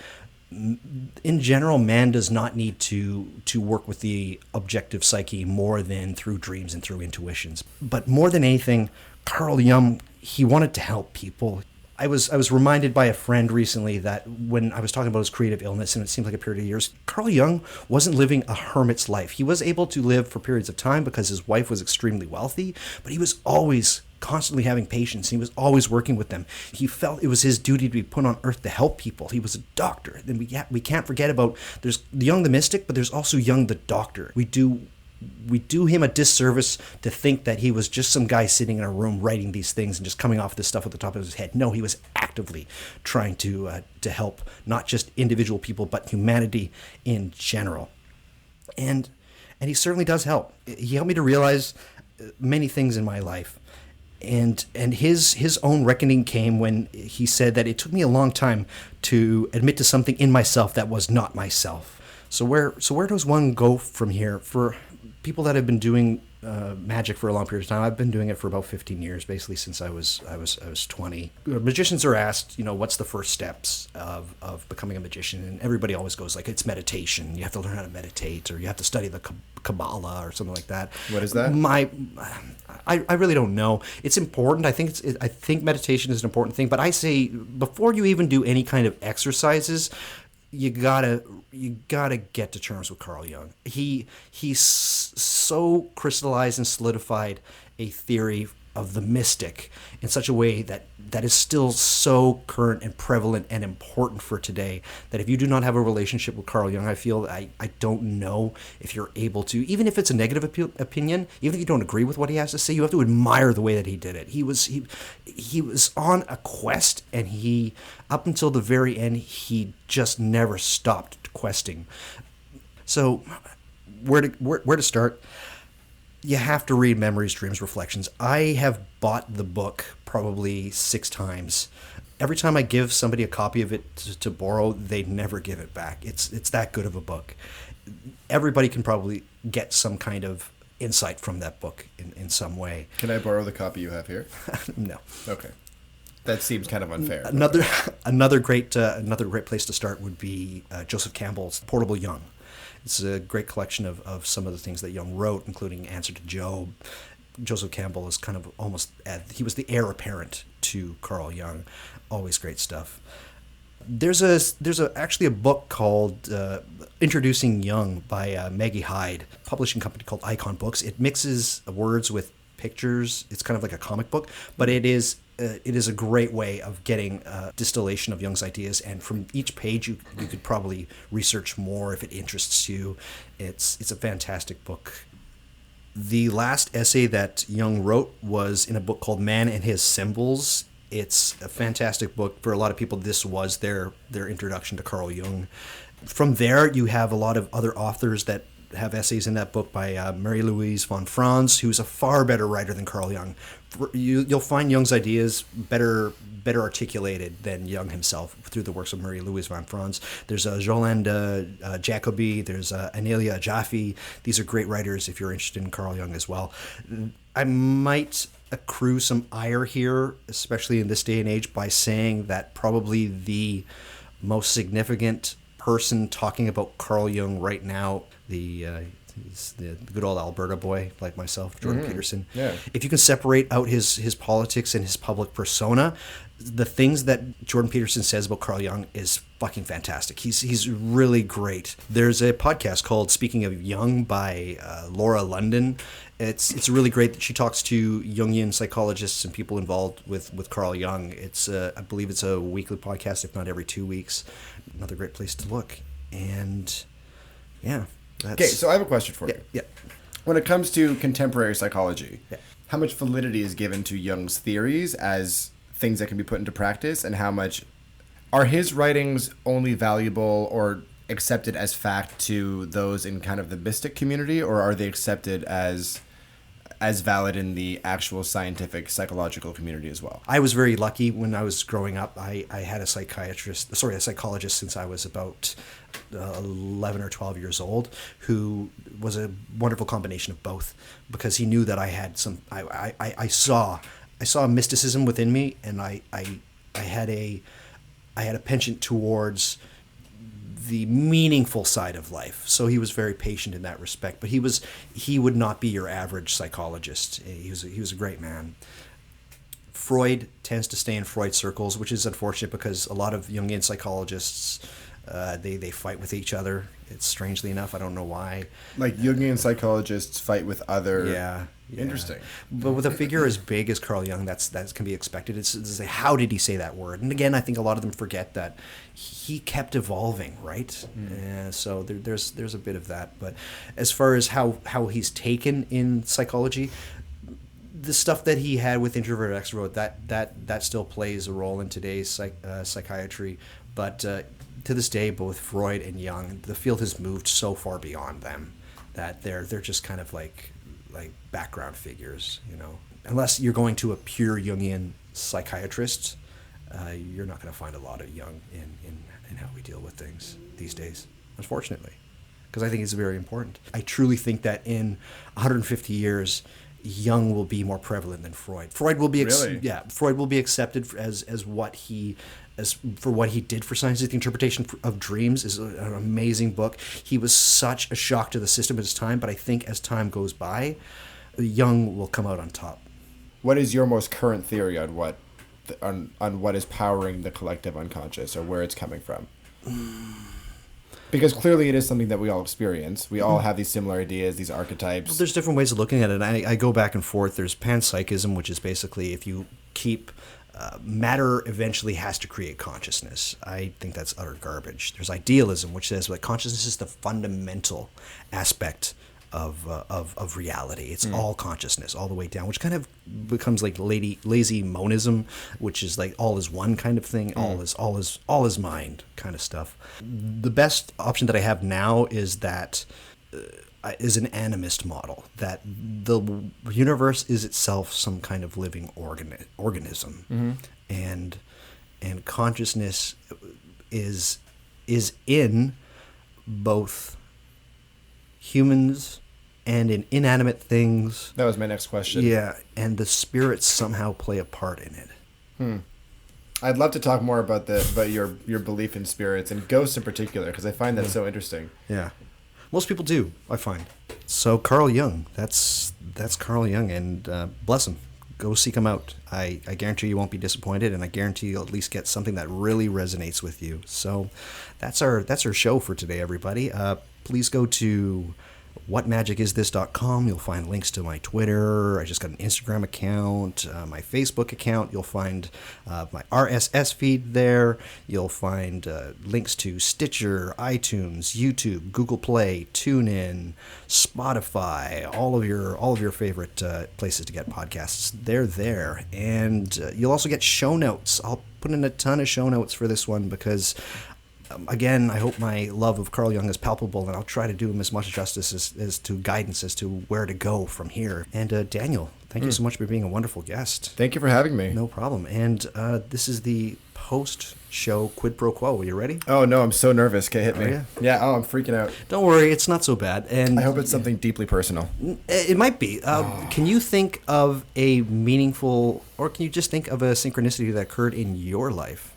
in general, man does not need to work with the objective psyche more than through dreams and through intuitions. But more than anything, Carl Jung, he wanted to help people. I was reminded by a friend recently that when I was talking about his creative illness, and it seemed like a period of years, Carl Jung wasn't living a hermit's life. He was able to live for periods of time because his wife was extremely wealthy, but he was always constantly having patients. He was always working with them. He felt it was his duty to be put on earth to help people. He was a doctor. Then we can't forget about, there's Jung the mystic, but there's also Jung the doctor. We do him a disservice to think that he was just some guy sitting in a room writing these things and just coming off this stuff at the top of his head. No, he was actively trying to help not just individual people, but humanity in general. And he certainly does help. He helped me to realize many things in my life. And his own reckoning came when he said that it took me a long time to admit to something in myself that was not myself. So where does one go from here? For people that have been doing magic for a long period of time, I've been doing it for about 15 years, basically since I was 20. Magicians are asked, what's the first steps of becoming a magician, and everybody always goes like, it's meditation. You have to learn how to meditate, or you have to study the Kabbalah or something like that. What is that? I really don't know. It's important. I think meditation is an important thing, but I say before you even do any kind of exercises, you gotta get to terms with Carl Jung. He's so crystallized and solidified a theory of the mystic in such a way that is still so current and prevalent and important for today, that if you do not have a relationship with Carl Jung, I feel I don't know if you're able to, even if it's a negative opinion, even if you don't agree with what he has to say, you have to admire the way that he did it. He was on a quest, and he, up until the very end, he just never stopped questing. So where to start? You have to read Memories, Dreams, Reflections. I have bought the book probably 6 times. Every time I give somebody a copy of it to borrow, they never give it back. It's that good of a book. Everybody can probably get some kind of insight from that book in some way. Can I borrow the copy you have here? No. Okay. That seems kind of unfair. Another great place to start would be Joseph Campbell's Portable Jung. It's a great collection of some of the things that Jung wrote, including Answer to Job. Joseph Campbell is kind of almost, he was the heir apparent to Carl Jung. Always great stuff. There's actually a book called Introducing Jung by Maggie Hyde, publishing company called Icon Books. It mixes words with pictures. It's kind of like a comic book, but it is a great way of getting distillation of Jung's ideas, and from each page you could probably research more if it interests you. It's a fantastic book. The last essay that Jung wrote was in a book called Man and His Symbols. It's a fantastic book. For a lot of people, this was their introduction to Carl Jung. From there, you have a lot of other authors that have essays in that book by Marie-Louise von Franz, who's a far better writer than Carl Jung. You'll find Jung's ideas better articulated than Jung himself through the works of Marie-Louise von Franz. There's Jolande Jacobi, there's Anelia Jaffe. These are great writers if you're interested in Carl Jung as well. I might accrue some ire here, especially in this day and age, by saying that probably the most significant person talking about Carl Jung right now, he's the good old Alberta boy like myself, Jordan Peterson. Yeah. If you can separate out his politics and his public persona, the things that Jordan Peterson says about Carl Jung is fucking fantastic. He's really great. There's a podcast called Speaking of Jung by Laura London. It's really great that she talks to Jungian psychologists and people involved with Carl Jung. I believe it's a weekly podcast, if not every 2 weeks. Another great place to look. And yeah. Okay, so I have a question for you. Yeah. When it comes to contemporary psychology, Yeah. how much validity is given to Jung's theories as things that can be put into practice, and how much are his writings only valuable or accepted as fact to those in kind of the mystic community, or are they accepted as as valid in the actual scientific psychological community as well. I was very lucky when I was growing up. I had a psychologist since I was about 11 or 12 years old, who was a wonderful combination of both, because he knew that I had some, I saw mysticism within me, and I had a penchant towards the meaningful side of life. So he was very patient in that respect, but he would not be your average psychologist. He was a great man. Freud tends to stay in Freud circles, which is unfortunate because a lot of Jungian psychologists, they fight with each other. It's strangely enough, I don't know why. Like Jungian psychologists fight with other... Yeah. Interesting. But with a figure as big as Carl Jung, that can be expected. It's how did he say that word? And again, I think a lot of them forget that he kept evolving, right? So there's a bit of that. But as far as how he's taken in psychology, the stuff that he had with Introvert and Extrovert, that still plays a role in today's psychiatry. But to this day, both Freud and Jung, the field has moved so far beyond them that they're just kind of like background figures, Unless you're going to a pure Jungian psychiatrist, you're not going to find a lot of Jung in how we deal with things these days, unfortunately, because I think it's very important. I truly think that in 150 years, Jung will be more prevalent than Freud. Freud will be Freud will be accepted for what he did for scientific interpretation of dreams. Is an amazing book. He was such a shock to the system at his time, but I think as time goes by, Jung will come out on top. What is your most current theory on what is powering the collective unconscious, or where it's coming from? Because clearly it is something that we all experience. We all have these similar ideas, these archetypes. Well, there's different ways of looking at it. I go back and forth. There's panpsychism, which is basically if you keep... matter eventually has to create consciousness. I think that's utter garbage. There's idealism, which says that consciousness is the fundamental aspect of reality. It's all consciousness, all the way down, which kind of becomes like lazy monism, which is like all is one kind of thing. All is mind kind of stuff. The best option that I have now is that. Is an animist model, that the universe is itself some kind of living organism, and consciousness is in both humans and in inanimate things. That was my next question. Yeah, and the spirits somehow play a part in it. I'd love to talk more about your belief in spirits and ghosts in particular, because I find that so interesting. Yeah. Most people do, I find. So Carl Jung, that's Carl Jung, and bless him. Go seek him out. I guarantee you won't be disappointed, and I guarantee you'll at least get something that really resonates with you. So that's our show for today, everybody. Please go to whatmagicisthis.com. You'll find links to my Twitter. I just got an Instagram account, my Facebook account. You'll find my RSS feed there. You'll find links to Stitcher, iTunes, YouTube, Google Play, TuneIn, Spotify, all of your favorite places to get podcasts. They're there. And you'll also get show notes. I'll put in a ton of show notes for this one because again, I hope my love of Carl Jung is palpable, and I'll try to do him as much justice as to guidance as to where to go from here. And Daniel, thank you so much for being a wonderful guest. Thank you for having me. No problem. And this is the post-show quid pro quo. Are you ready? Oh, no, I'm so nervous. Okay, hit me. Yeah. Yeah, I'm freaking out. Don't worry, it's not so bad. And I hope it's something deeply personal. It might be. Can you think of a meaningful, or can you just think of a synchronicity that occurred in your life?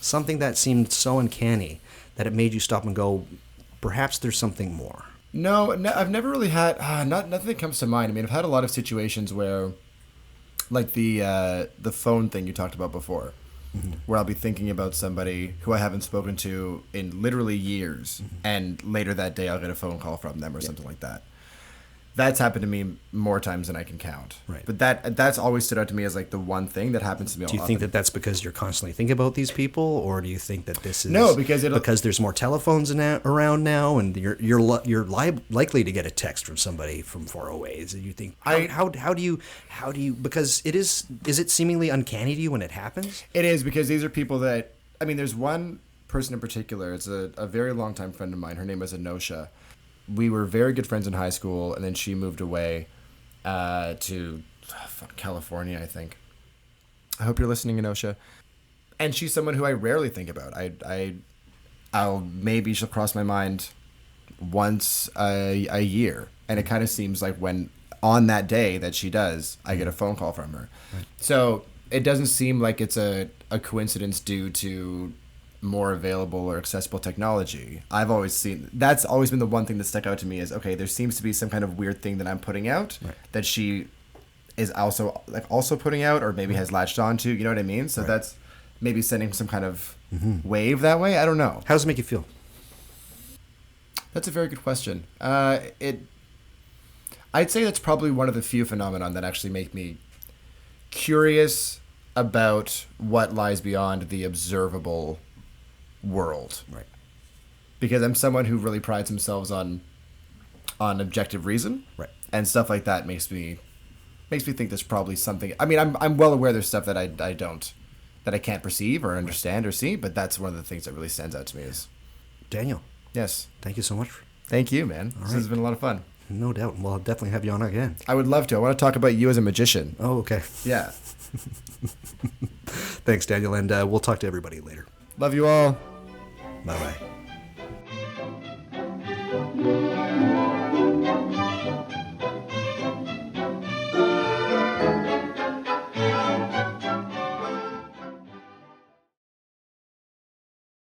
Something that seemed so uncanny that it made you stop and go, perhaps there's something more. No, I've never really had, nothing that comes to mind. I mean, I've had a lot of situations where, like the phone thing you talked about before, where I'll be thinking about somebody who I haven't spoken to in literally years, and later that day I'll get a phone call from them or something like that. That's happened to me more times than I can count. Right. But that's always stood out to me as like the one thing that happens to me. Do you think that that's because you're constantly thinking about these people, or do you think that this is because there's more telephones around now, and you're likely to get a text from somebody from 408s, and you think how do you because is it seemingly uncanny to you when it happens? It is, because these are people that, I mean, there's one person in particular. It's a very long time friend of mine. Her name was Anosha. We were very good friends in high school, and then she moved away to California, I think. I hope you're listening, Inosha. And she's someone who I rarely think about. Maybe she'll cross my mind once a year, and it kind of seems like when on that day that she does, I get a phone call from her. Right. So it doesn't seem like it's a coincidence due to more available or accessible technology. I've always seen that's always been the one thing that stuck out to me is, okay, there seems to be some kind of weird thing that I'm putting out that she is also putting out, or maybe has latched onto. You know what I mean? So that's maybe sending some kind of wave that way. I don't know. How does it make you feel? That's a very good question. I'd say that's probably one of the few phenomenon that actually make me curious about what lies beyond the observable world. Right. Because I'm someone who really prides themselves on objective reason. Right. And stuff like that makes me think there's probably something. I mean, I'm well aware there's stuff that I can't perceive or understand or see, but that's one of the things that really stands out to me is Daniel. Yes. Thank you so much. Thank you, man. This has been a lot of fun. No doubt. Well, I'll definitely have you on again. I would love to. I want to talk about you as a magician. Oh, okay. Yeah. Thanks, Daniel, and we'll talk to everybody later. Love you all. Bye-bye.